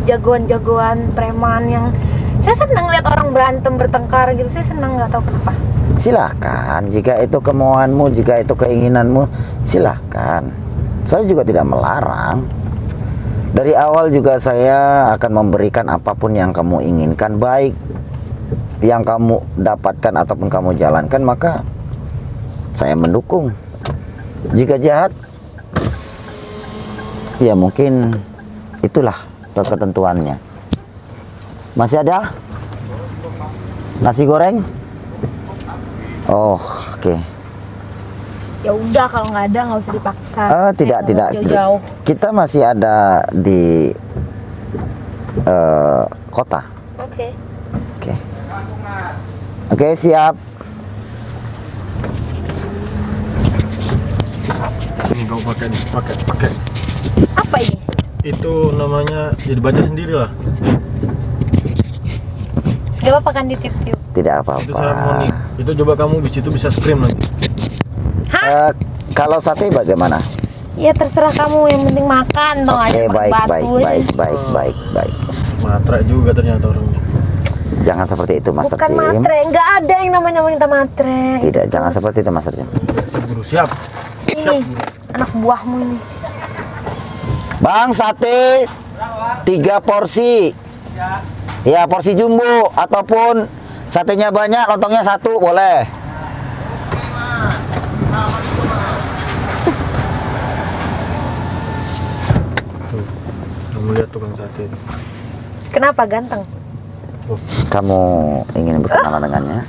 jagoan-jagoan preman yang saya senang lihat orang berantem bertengkar gitu. Saya senang, nggak tahu kenapa. Silahkan, jika itu kemauanmu, jika itu keinginanmu, silahkan. Saya juga tidak melarang. Dari awal juga saya akan memberikan apapun yang kamu inginkan, baik yang kamu dapatkan ataupun kamu jalankan, maka saya mendukung. Jika jahat, ya mungkin itulah ketentuannya. Masih ada? Nasi goreng? Oh, oke. Ya udah, kalau nggak ada nggak usah dipaksa. Tidak. Jauh-jauh. Kita masih ada di kota. Oke. Oke, siap. Ini kau pakai nih, pakai. Apa ini? Itu namanya jadi baca sendiri lah. Gak apa-apa kan ditip-tip. Tidak Itu seremoni. apa-apa. Itu coba kamu di situ bisa scream lagi. Kalau sate bagaimana? Ya terserah kamu, yang penting makan dong. Oke, aja pakai batu aja. baik. Matre juga ternyata orangnya. Jangan seperti itu, Master Bukan Jim. matre, nggak ada yang namanya minta matre. Tidak, jangan seperti itu, Master Jim. Guru siap. Ini anak buahmu ini. Bang, sate 3 porsi. Ya, porsi jumbo ataupun satenya banyak, lontongnya 1 boleh. Tuh, kamu lihat tukang sate. Kenapa ganteng? Oh, Kamu ingin berkenalan dengannya?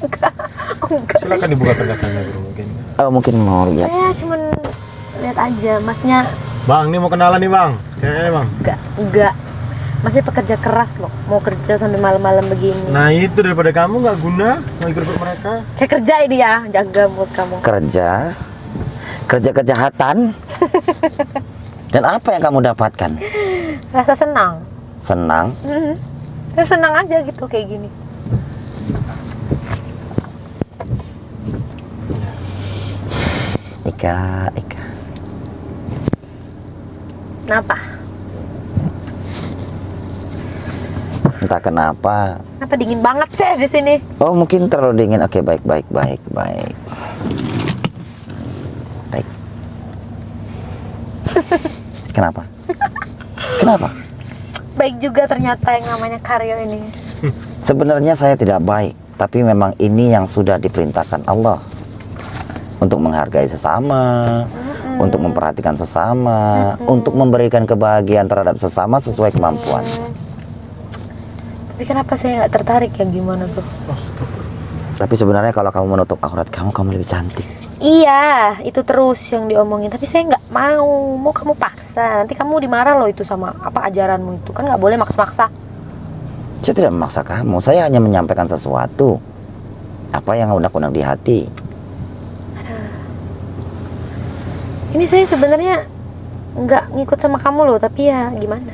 Enggak, silakan dibukakan kacanya bro mungkin. Oh, mungkin mau lihat. saya cuman lihat aja, masnya Bang, ini mau kenalan nih bang. Kayaknya bang. enggak. Masih pekerja keras loh, mau kerja sampai malam-malam begini. Nah itu daripada kamu nggak guna mau ikut mereka. Saya kerja ini ya, jaga mood kamu. Kerja kejahatan. Dan apa yang kamu dapatkan? Rasa senang. Senang. Saya senang aja gitu kayak gini. Ika. Kenapa? Entah kenapa. Kenapa dingin banget sih di sini? Oh, mungkin terlalu dingin. Oke, baik. Baik. Kenapa? Baik juga ternyata yang namanya Karyo ini. Sebenarnya saya tidak baik, tapi memang ini yang sudah diperintahkan Allah untuk menghargai sesama, untuk memperhatikan sesama, untuk memberikan kebahagiaan terhadap sesama sesuai kemampuan. Tapi kenapa saya nggak tertarik ya, gimana tuh? Tapi sebenarnya kalau kamu menutup aurat kamu lebih cantik. Iya, itu terus yang diomongin. Tapi saya nggak mau kamu paksa. Nanti kamu dimarah loh itu sama apa ajaranmu itu. Kan nggak boleh maksa-maksa. Saya tidak memaksa kamu, saya hanya menyampaikan sesuatu apa yang unek-unek di hati. Ini saya sebenarnya nggak ngikut sama kamu loh, tapi ya gimana?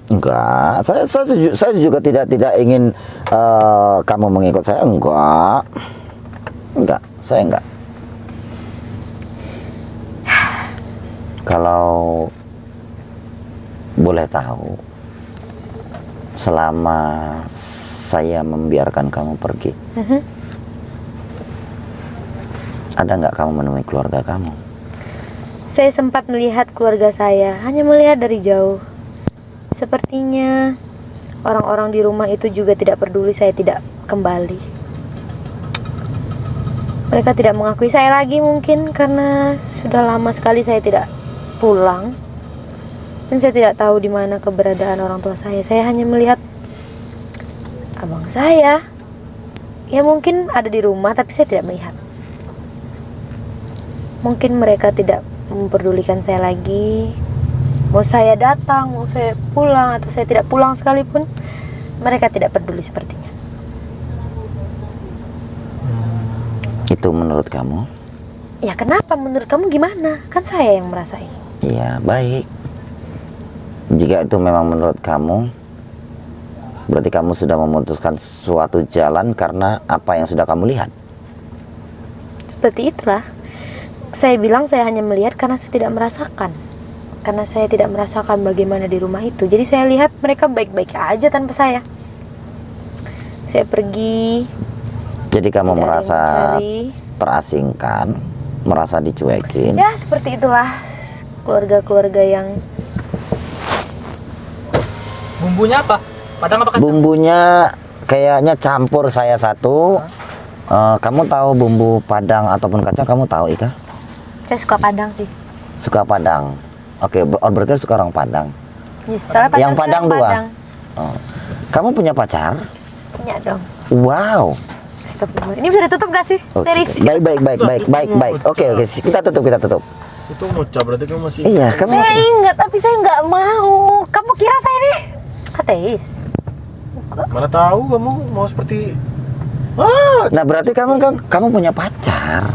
Enggak, saya juga tidak ingin kamu mengikut saya. Enggak, saya enggak. Kalau boleh tahu, selama saya membiarkan kamu pergi, ada nggak kamu menemui keluarga kamu? Saya sempat melihat keluarga saya, hanya melihat dari jauh. Sepertinya orang-orang di rumah itu juga tidak peduli saya tidak kembali. Mereka tidak mengakui saya lagi mungkin karena sudah lama sekali saya tidak pulang. Dan saya tidak tahu di mana keberadaan orang tua saya. Saya hanya melihat abang saya. Ya mungkin ada di rumah tapi saya tidak melihat. Mungkin mereka tidak memperdulikan saya lagi. Mau saya datang, mau saya pulang atau saya tidak pulang sekalipun, mereka tidak peduli sepertinya. Itu menurut kamu? Ya kenapa? Menurut kamu gimana? Kan saya yang merasain. Iya, baik. Jika itu memang menurut kamu, berarti kamu sudah memutuskan suatu jalan karena apa yang sudah kamu lihat. Seperti itulah. Saya bilang saya hanya melihat karena saya tidak merasakan. Karena saya tidak merasakan bagaimana di rumah itu. Jadi saya lihat mereka baik-baik aja tanpa saya. Saya pergi. Jadi kamu Tidak ada merasa yang mencari. terasingkan, merasa dicuekin. Ya seperti itulah keluarga-keluarga yang Bumbunya apa? Padang apa kacang? Bumbunya kayaknya campur saya satu. Kamu tahu bumbu Padang ataupun kacang, kamu tahu Ika? saya suka Padang sih. Suka Padang. Oke, berarti suka orang Padang. Yes, soalnya pacar Yang saya Padang orang dua? Padang. Oh. Kamu punya pacar? Punya dong. Wow. Astagfirullah. Ini bisa ditutup gak sih? Oke. Dari sini. Baik. Oke. Kita tutup. Itu ngocap berarti kamu masih. Iya, kamu Saya masih. ingat tapi saya nggak mau. Kamu kira saya ini ateis? Mana tahu kamu mau seperti. Nah, berarti kamu punya pacar.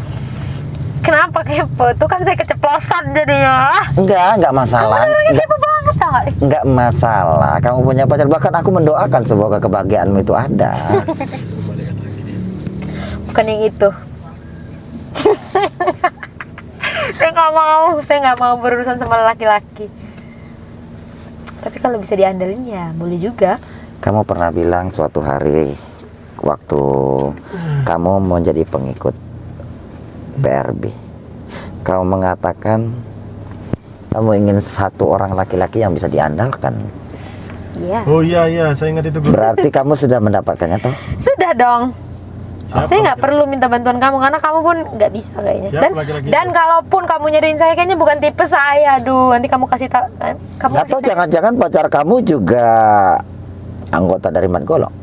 Kenapa kepo? Tuh kan saya keceplosan jadinya. Enggak masalah. Orangnya kepo banget tau gak? Enggak masalah. Kamu punya pacar, bahkan aku mendoakan semoga kebahagiaanmu itu ada. Bukan yang itu. Saya nggak mau berurusan sama laki-laki. Tapi kalau bisa diandelin ya boleh juga. Kamu pernah bilang suatu hari waktu kamu menjadi pengikut PRB, kamu mengatakan kamu ingin satu orang laki-laki yang bisa diandalkan. Iya. Oh iya, saya ingat itu guru. Berarti kamu sudah mendapatkannya toh? Sudah dong. Siapa Saya nggak laki-laki? perlu minta bantuan kamu karena kamu pun nggak bisa kayaknya. Siapa Dan laki-laki dan itu? kalaupun kamu nyariin saya kayaknya bukan tipe saya. Aduh, nanti kamu kasih tahu. Kamu Atau kasih- jangan-jangan pacar kamu juga anggota dari Mat Golok?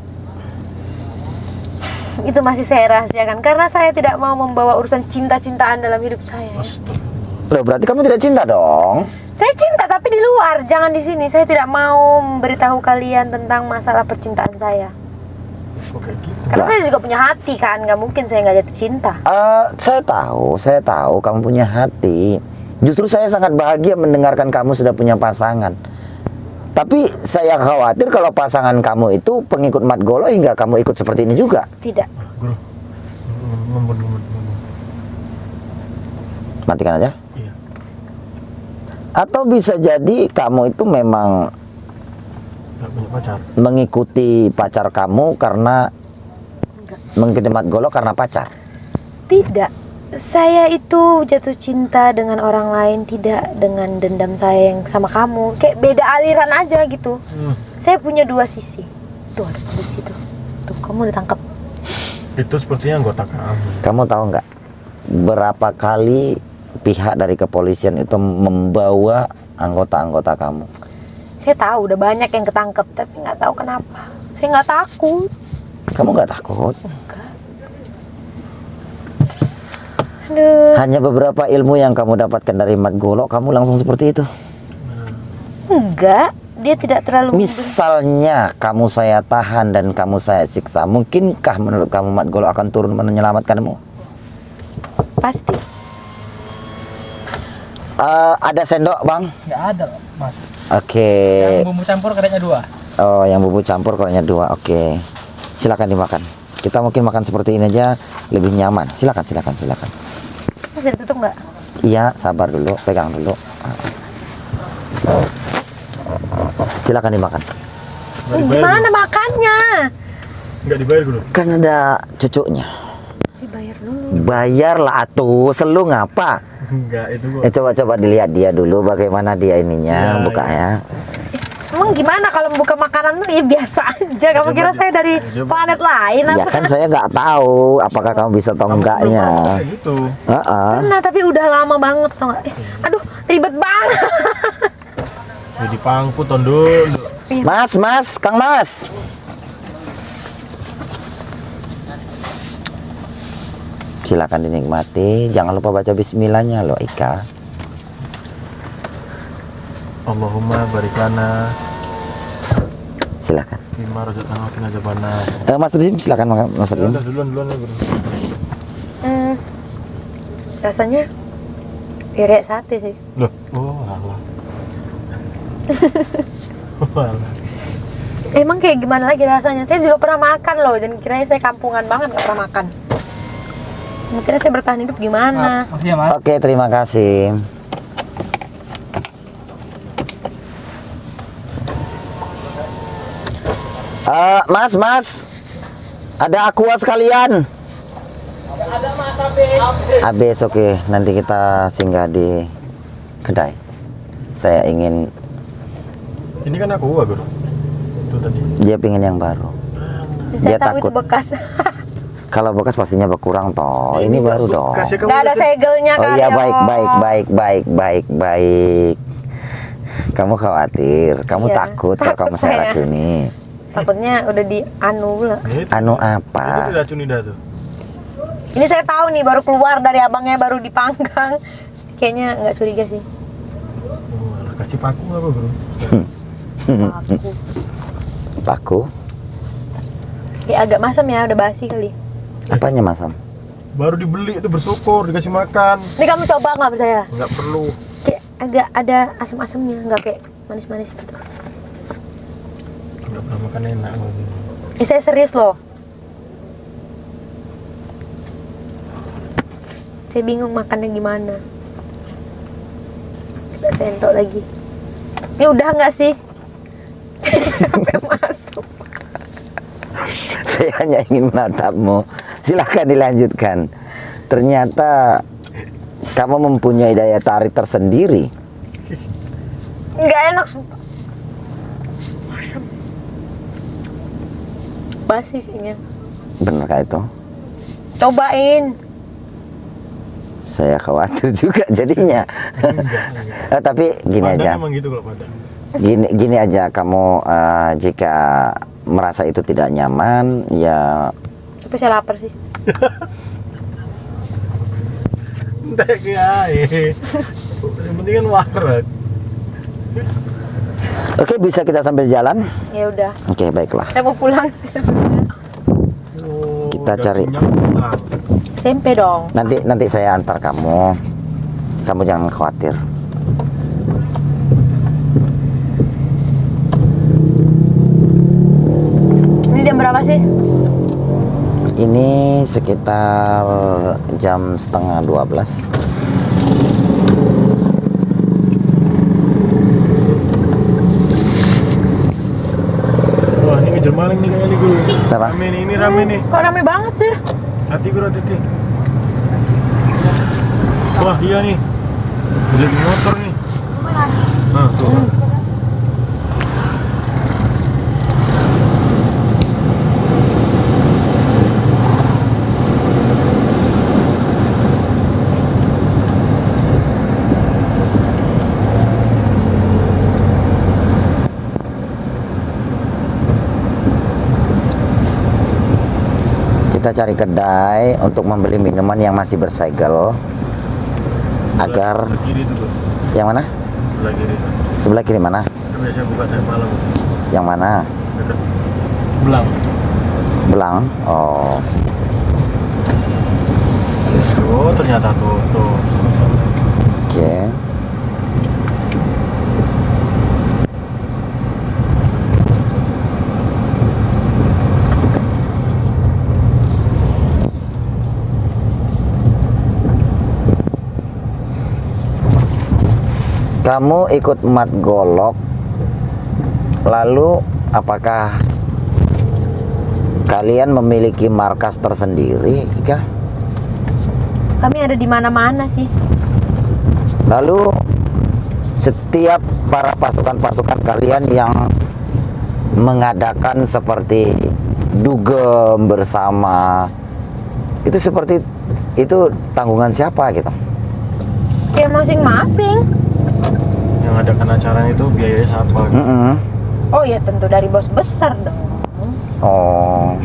itu masih saya rahasiakan karena saya tidak mau membawa urusan cinta-cintaan dalam hidup saya. Loh, berarti kamu tidak cinta dong? Saya cinta tapi di luar, jangan di sini. Saya tidak mau memberitahu kalian tentang masalah percintaan saya. Oke, gitu. Karena Lah. saya juga punya hati kan, nggak mungkin saya nggak jatuh cinta. Saya tahu kamu punya hati. Justru saya sangat bahagia mendengarkan kamu sudah punya pasangan. Tapi saya khawatir kalau pasangan kamu itu pengikut Mat Golo hingga kamu ikut seperti ini juga. Tidak. Guru. Ngomong. Matikan aja. Iya. Atau bisa jadi kamu itu memang Gak punya pacar. mengikuti pacar kamu karena mengikuti Mat Golo karena pacar. Tidak. Saya itu jatuh cinta dengan orang lain, tidak dengan dendam saya yang sama kamu. Kayak beda aliran aja gitu. Saya punya dua sisi. Tuh ada polisi tuh. Tuh kamu ditangkap. Itu sepertinya anggota kamu. Kamu tahu nggak berapa kali pihak dari kepolisian itu membawa anggota-anggota kamu? Saya tahu udah banyak yang ketangkep, tapi nggak tahu kenapa. Saya nggak takut. Kamu nggak takut? Enggak. Aduh. Hanya beberapa ilmu yang kamu dapatkan dari Mat Golo, kamu langsung seperti itu. Enggak. Dia tidak terlalu Misalnya kamu saya tahan dan kamu saya siksa, mungkinkah menurut kamu Mat Golo akan turun menyelamatkanmu? pasti. Ada sendok, Bang? Nggak ada, Mas. Oke. Yang bumbu campur kadangnya 2. Oh, yang bumbu campur kolanya 2. Oke. Silakan dimakan. Kita mungkin makan seperti ini aja lebih nyaman. Silakan. Bisa ditutup nggak? Iya, sabar dulu, pegang dulu. Silakan dimakan. Gimana makannya? Nggak dibayar guru. Kan ada cucunya. Dibayar dulu. Bayarlah atuh, selu ngapa? Enggak, itu gua. Coba-coba dilihat dia dulu bagaimana dia ininya, Ya, buka ya. Emang gimana kalau buka makanan tuh ya biasa aja. Kamu kira saya dari planet lain Ya apa? kan saya nggak tahu apakah kamu bisa atau enggaknya. Kayak gitu. Heeh. Nah, tapi udah lama banget tau gak? Aduh, ribet banget. Jadi pangku dulu. Mas, Kang Mas. Silakan dinikmati. Jangan lupa baca bismillahnya loh, Ika. Allahumma barikana Silakan. bima razaqtana wa qina adzabannar. Mas Rizim, silakan Mas Ya Rizim. udah duluan ya, Bro. Rasanya kayak sate sih. Loh, oh alah. Oh, alah. Emang kayak gimana lagi rasanya? Saya juga pernah makan loh. Jangan kira saya kampungan banget gak pernah makan. Kira saya bertahan hidup gimana? Makasih ya Mas. Oke, terima kasih. Mas, ada aqua sekalian. Habis, oke. Nanti kita singgah di kedai. Saya ingin, Ini kan aku Bro. Itu tadi. dia pengen yang baru. Saya Dia tahu takut. itu bekas. Kalau bekas pastinya berkurang toh. Ini baru dong. Kasih kamu Gak ada lihat. segelnya Oh kali. iya, ya. baik. Kamu khawatir, kamu Iya, takut kalau takut kamu saya saya. racuni. Takutnya udah di anu pula. Itu. Anu Itu apa? diracuni dah tuh. Ini saya tahu nih baru keluar dari abangnya baru dipanggang. Kayaknya nggak curiga sih. Oh, alah, kasih paku apa, Bro? Aku. Paku? Ya agak masam ya, udah basi kali. Apanya masam? Baru dibeli itu bersyukur dikasih makan. Ini kamu coba nggak percaya? Enggak perlu. Kayak agak ada asam-asamnya, nggak kayak manis-manis gitu. Enggak pernah makan enak. Bro. Saya serius loh. Saya bingung makannya gimana. Kita sentok lagi. Ini udah nggak sih? Sampai masuk. Saya hanya ingin menatapmu. Silakan dilanjutkan. Ternyata kamu mempunyai daya tarik tersendiri. Nggak enak sumpah. Asam. Basi kayaknya. Benarkah itu? Cobain. Saya khawatir juga jadinya. Tapi gini Padang aja. emang gitu kalau Padang. Gini aja, kamu jika merasa itu tidak nyaman, ya Tapi saya lapar sih. Entah kayak. Yang penting kan warak. oke, bisa kita sambil jalan. Ya udah. Oke, baiklah. Saya mau pulang sih. Oh, Kita udah cari. kenyang, pulang. SMP dong. Nanti saya antar kamu. Kamu jangan khawatir. Ini jam berapa sih? Ini sekitar jam setengah 12. Wah, ini ngejar maling nih kayaknya nih Guru. Siapa? Rame nih, ini rame nih. Kok rame banget sih? Hati Guru, hati. Wah, iya nih. Udah di motor nih. Nah, tuh. Kita cari kedai untuk membeli minuman yang masih bersegel agar Sebelah kiri itu, Bro. yang mana? Sebelah kiri. Sebelah kiri mana? Itu biasanya buka saya malam. Yang mana? Dekat Belang. Belang. Oh, Oh, ternyata tutup. oke. Kamu ikut mat golok, lalu apakah kalian memiliki markas tersendiri, Ika? Kami ada di mana-mana sih. Lalu setiap para pasukan-pasukan kalian yang mengadakan seperti dugem bersama, itu seperti itu tanggungan siapa gitu? Ya masing-masing. Yang adakan acara itu biayanya siapa? Gitu. Oh ya tentu dari bos besar dong. Oh,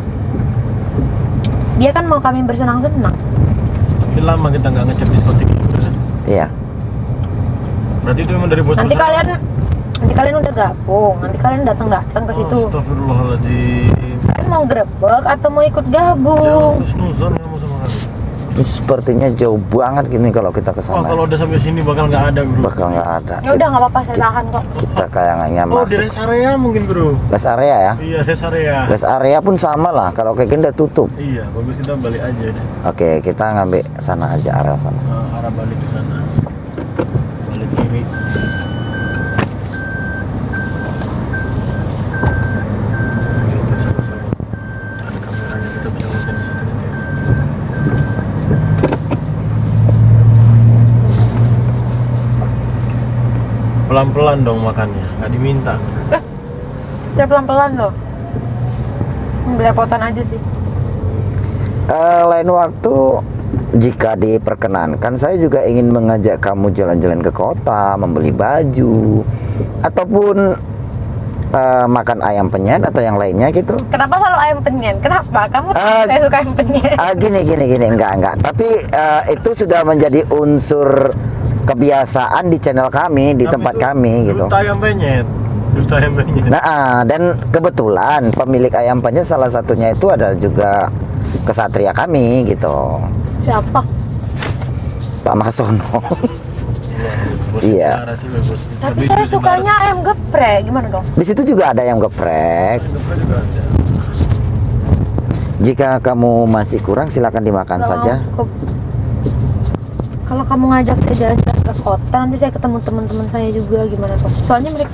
Dia kan mau kami bersenang-senang. Ini lama kita nggak ngecek diskotik itu. iya. Berarti itu memang dari bos Nanti besar? kalian udah gabung. Nanti kalian datang ke situ. Astagfirullahaladzim. Kalian mau grebek atau mau ikut Jangan gabung? kusnuzon kamu sama kami. Ini sepertinya jauh banget gini kalau kita ke Wah, sana. kalau udah sampai sini bakal nggak ada, bro. Bakal nggak ada. Ya udah nggak apa-apa, saya tahan kok. Kita kayaknya Oh, di masuk rest area mungkin, bro. rest area ya. Iya, rest area. Rest area pun sama lah. Kalau kayak gini udah tutup. Iya, bagus kita balik aja deh. Oke, kita ngambil sana aja, area sana. Arah balik ke sana. Balik kiri. Gitu, sama-sama. Ada kameranya, kita bisa nonton di situ. Pelan-pelan dong makannya, nggak diminta. Saya pelan-pelan loh. Belepotan aja sih. Lain waktu jika diperkenankan, saya juga ingin mengajak kamu jalan-jalan ke kota, membeli baju, ataupun makan ayam penyet atau yang lainnya gitu. Kenapa selalu ayam penyet? Kenapa? Kamu tahu saya suka ayam penyet. Gini, enggak. Tapi itu sudah menjadi unsur kebiasaan di channel kami, di tempat kami gitu. Duta ayam penyet. Duta ayam penyet. Nah, dan kebetulan pemilik ayam penyet salah satunya itu adalah juga kesatria kami gitu, Siapa? Pak Masono. Bos Iya. Clara sih, bos. Tapi Lebih saya di sukanya ayam geprek. Gimana dong? Di situ juga ada ayam geprek. Depan juga ada. Jika kamu masih kurang, silakan dimakan saja. Kalau kamu ngajak saya jalan-jalan ke kota, nanti saya ketemu teman-teman saya juga, gimana dong? Soalnya mereka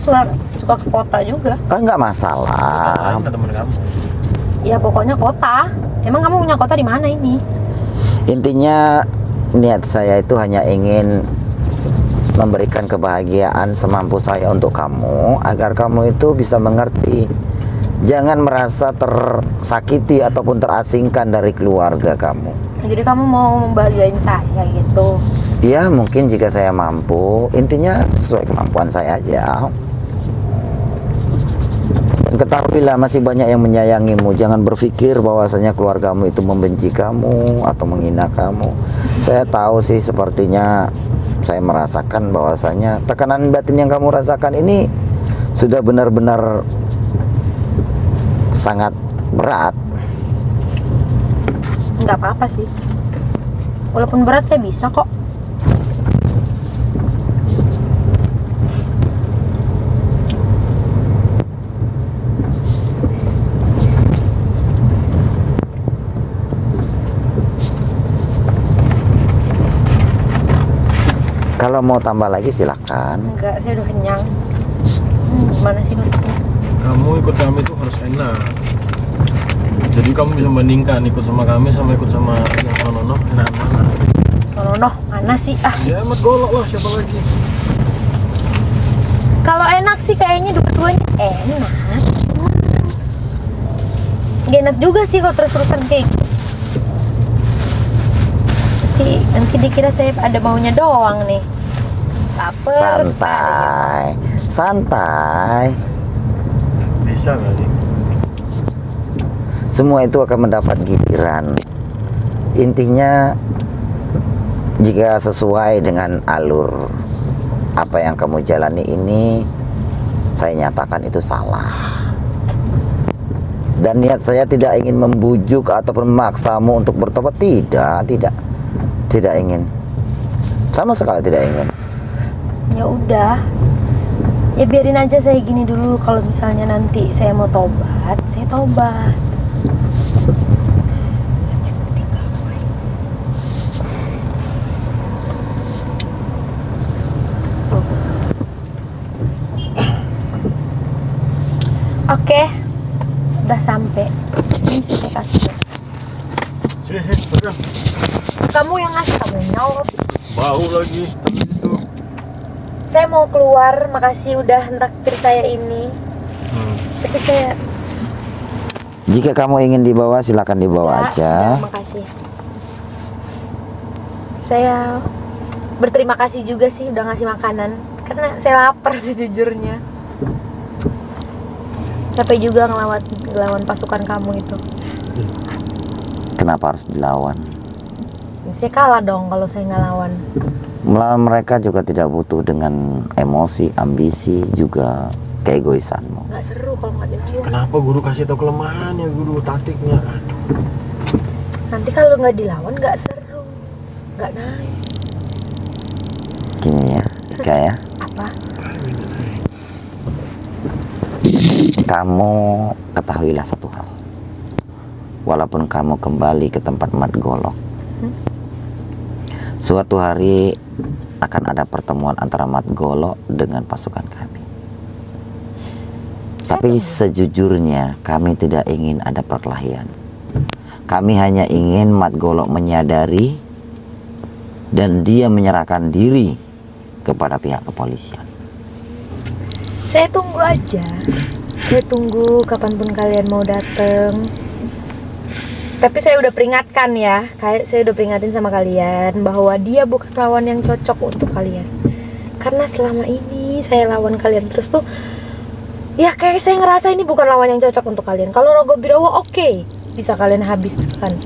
suka ke kota juga. Enggak masalah. Ada teman kamu. Ya pokoknya kota. Emang kamu punya kota di mana ini? Intinya niat saya itu hanya ingin memberikan kebahagiaan semampu saya untuk kamu, agar kamu itu bisa mengerti. Jangan merasa tersakiti ataupun terasingkan dari keluarga kamu. Jadi kamu mau membahagiain saya gitu? Ya mungkin jika saya mampu, intinya sesuai kemampuan saya aja. Dan ketahuilah masih banyak yang menyayangimu. Jangan berpikir bahwasanya keluargamu itu membenci kamu atau menghina kamu. Saya tahu sih, sepertinya saya merasakan bahwasanya tekanan batin yang kamu rasakan ini sudah benar-benar sangat berat. Nggak apa-apa sih. Walaupun berat saya bisa kok. Kalau mau tambah lagi silakan. Enggak, saya udah kenyang. Gimana sih nutupnya? Kamu ikut kami itu harus enak. Jadi kamu bisa bandingkan ikut sama kami sama ikut sama yang sono enak mana? Sonono, mana sih? Ya amat golok lah, siapa lagi? Kalau enak sih kayaknya dua-duanya enak. Gak enak juga sih kalau terus-terusan kayak gitu. Nanti dikira saya ada maunya doang nih. Laper, Santai. Bisa kali. Semua itu akan mendapat giliran. Intinya jika sesuai dengan alur apa yang kamu jalani ini, saya nyatakan itu salah. Dan niat saya tidak ingin membujuk ataupun memaksamu untuk bertobat. Tidak ingin. Sama sekali tidak ingin. Ya udah. Ya biarin aja saya gini dulu. Kalau misalnya nanti saya mau tobat, saya tobat. Oke, udah sampai. Ini bisa saya kasih. Sini, pegang. Kamu yang ngasih, kamu yang nyolot. Bau lagi. Itu. Saya mau keluar, makasih udah nraktir saya ini. Tapi saya Jika kamu ingin dibawa, silakan dibawa aja. makasih. Saya berterima kasih juga sih udah ngasih makanan, karena saya lapar sejujurnya. Capek juga ngelawan pasukan kamu itu. Kenapa harus dilawan? Saya kalah dong kalau saya nggak lawan. Melawan mereka juga tidak butuh dengan emosi, ambisi, juga keegoisanmu. Nggak seru kalau nggak dilawan. Kenapa guru kasih tahu kelemahannya, guru taktiknya? Aduh. Nanti kalau nggak dilawan nggak seru, nggak naik. Gini ya, Ika ya. Apa? Kamu ketahuilah satu hal. Walaupun kamu kembali ke tempat Mat Golok, suatu hari akan ada pertemuan antara Mat Golok dengan pasukan kami. Tapi sejujurnya kami tidak ingin ada perkelahian. Kami hanya ingin Mat Golok menyadari dan dia menyerahkan diri kepada pihak kepolisian. Saya tunggu aja. Saya tunggu kapanpun kalian mau datang. Tapi saya udah peringatkan ya, saya udah peringatin sama kalian bahwa dia bukan lawan yang cocok untuk kalian. Karena selama ini saya lawan kalian terus tuh, ya kayak saya ngerasa ini bukan lawan yang cocok untuk kalian. Kalau Rogo Birawa oke, bisa kalian habiskan.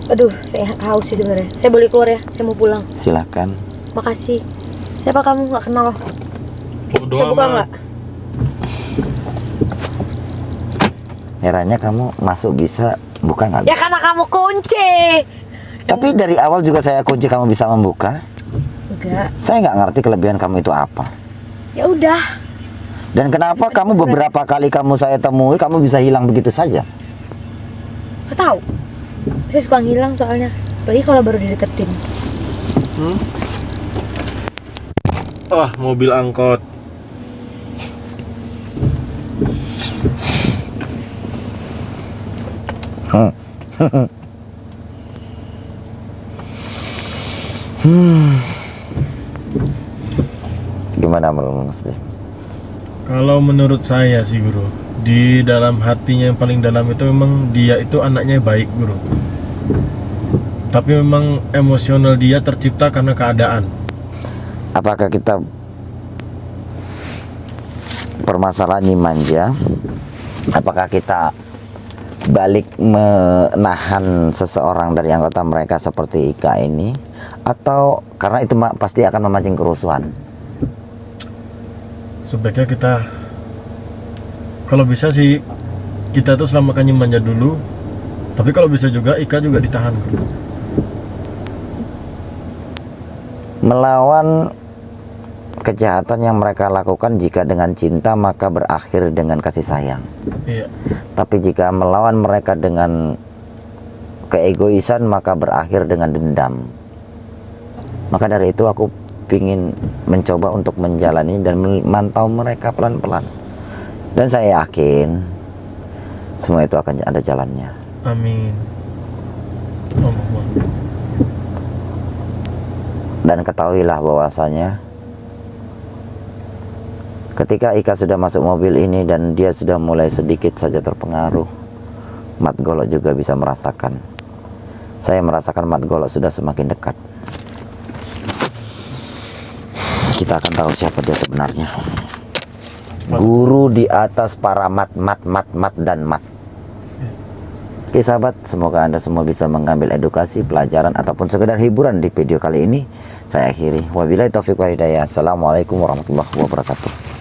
Aduh, saya haus sih sebenarnya. Saya boleh keluar ya, saya mau pulang. Silahkan. Makasih. Siapa kamu? Nggak kenal. Bisa buka nggak? Herannya kamu masuk bisa, buka nggak? Ya karena kamu kunci. Tapi dari awal juga saya kunci kamu bisa membuka. Enggak. Saya nggak ngerti kelebihan kamu itu apa. Ya udah. Dan kenapa kamu beberapa kali saya temui kamu bisa hilang begitu saja? Nggak tahu. Saya suka ngilang soalnya. Apalagi kalau baru dideketin. Wah, mobil angkot. Gimana menurut Muslim? Kalau menurut saya sih guru, di dalam hatinya yang paling dalam itu memang dia itu anaknya baik guru. Tapi memang emosional dia tercipta karena keadaan. Apakah kita permasalahannya manja? Apakah kita balik menahan seseorang dari anggota mereka seperti Ika ini, atau karena itu pasti akan memancing kerusuhan? Sebaiknya kita, kalau bisa sih kita tuh selamatkan manja dulu. Tapi kalau bisa juga Ika juga ditahan guru. Melawan kejahatan yang mereka lakukan jika dengan cinta maka berakhir dengan kasih sayang. Iya. Tapi jika melawan mereka dengan keegoisan maka berakhir dengan dendam. Maka dari itu aku ingin mencoba untuk menjalani dan memantau mereka pelan-pelan. Dan saya yakin semua itu akan ada jalannya. Amin. Allahumma. Dan ketahuilah bahwasanya ketika Ika sudah masuk mobil ini dan dia sudah mulai sedikit saja terpengaruh, Mat Golok juga bisa merasakan. Saya merasakan Mat Golok sudah semakin dekat. Kita akan tahu siapa dia sebenarnya. Guru di atas para mat, dan mat. Oke sahabat, semoga Anda semua bisa mengambil edukasi, pelajaran, ataupun sekedar hiburan di video kali ini. Saya akhiri. Wabillahi taufiq wal hidayah. Assalamualaikum warahmatullahi wabarakatuh.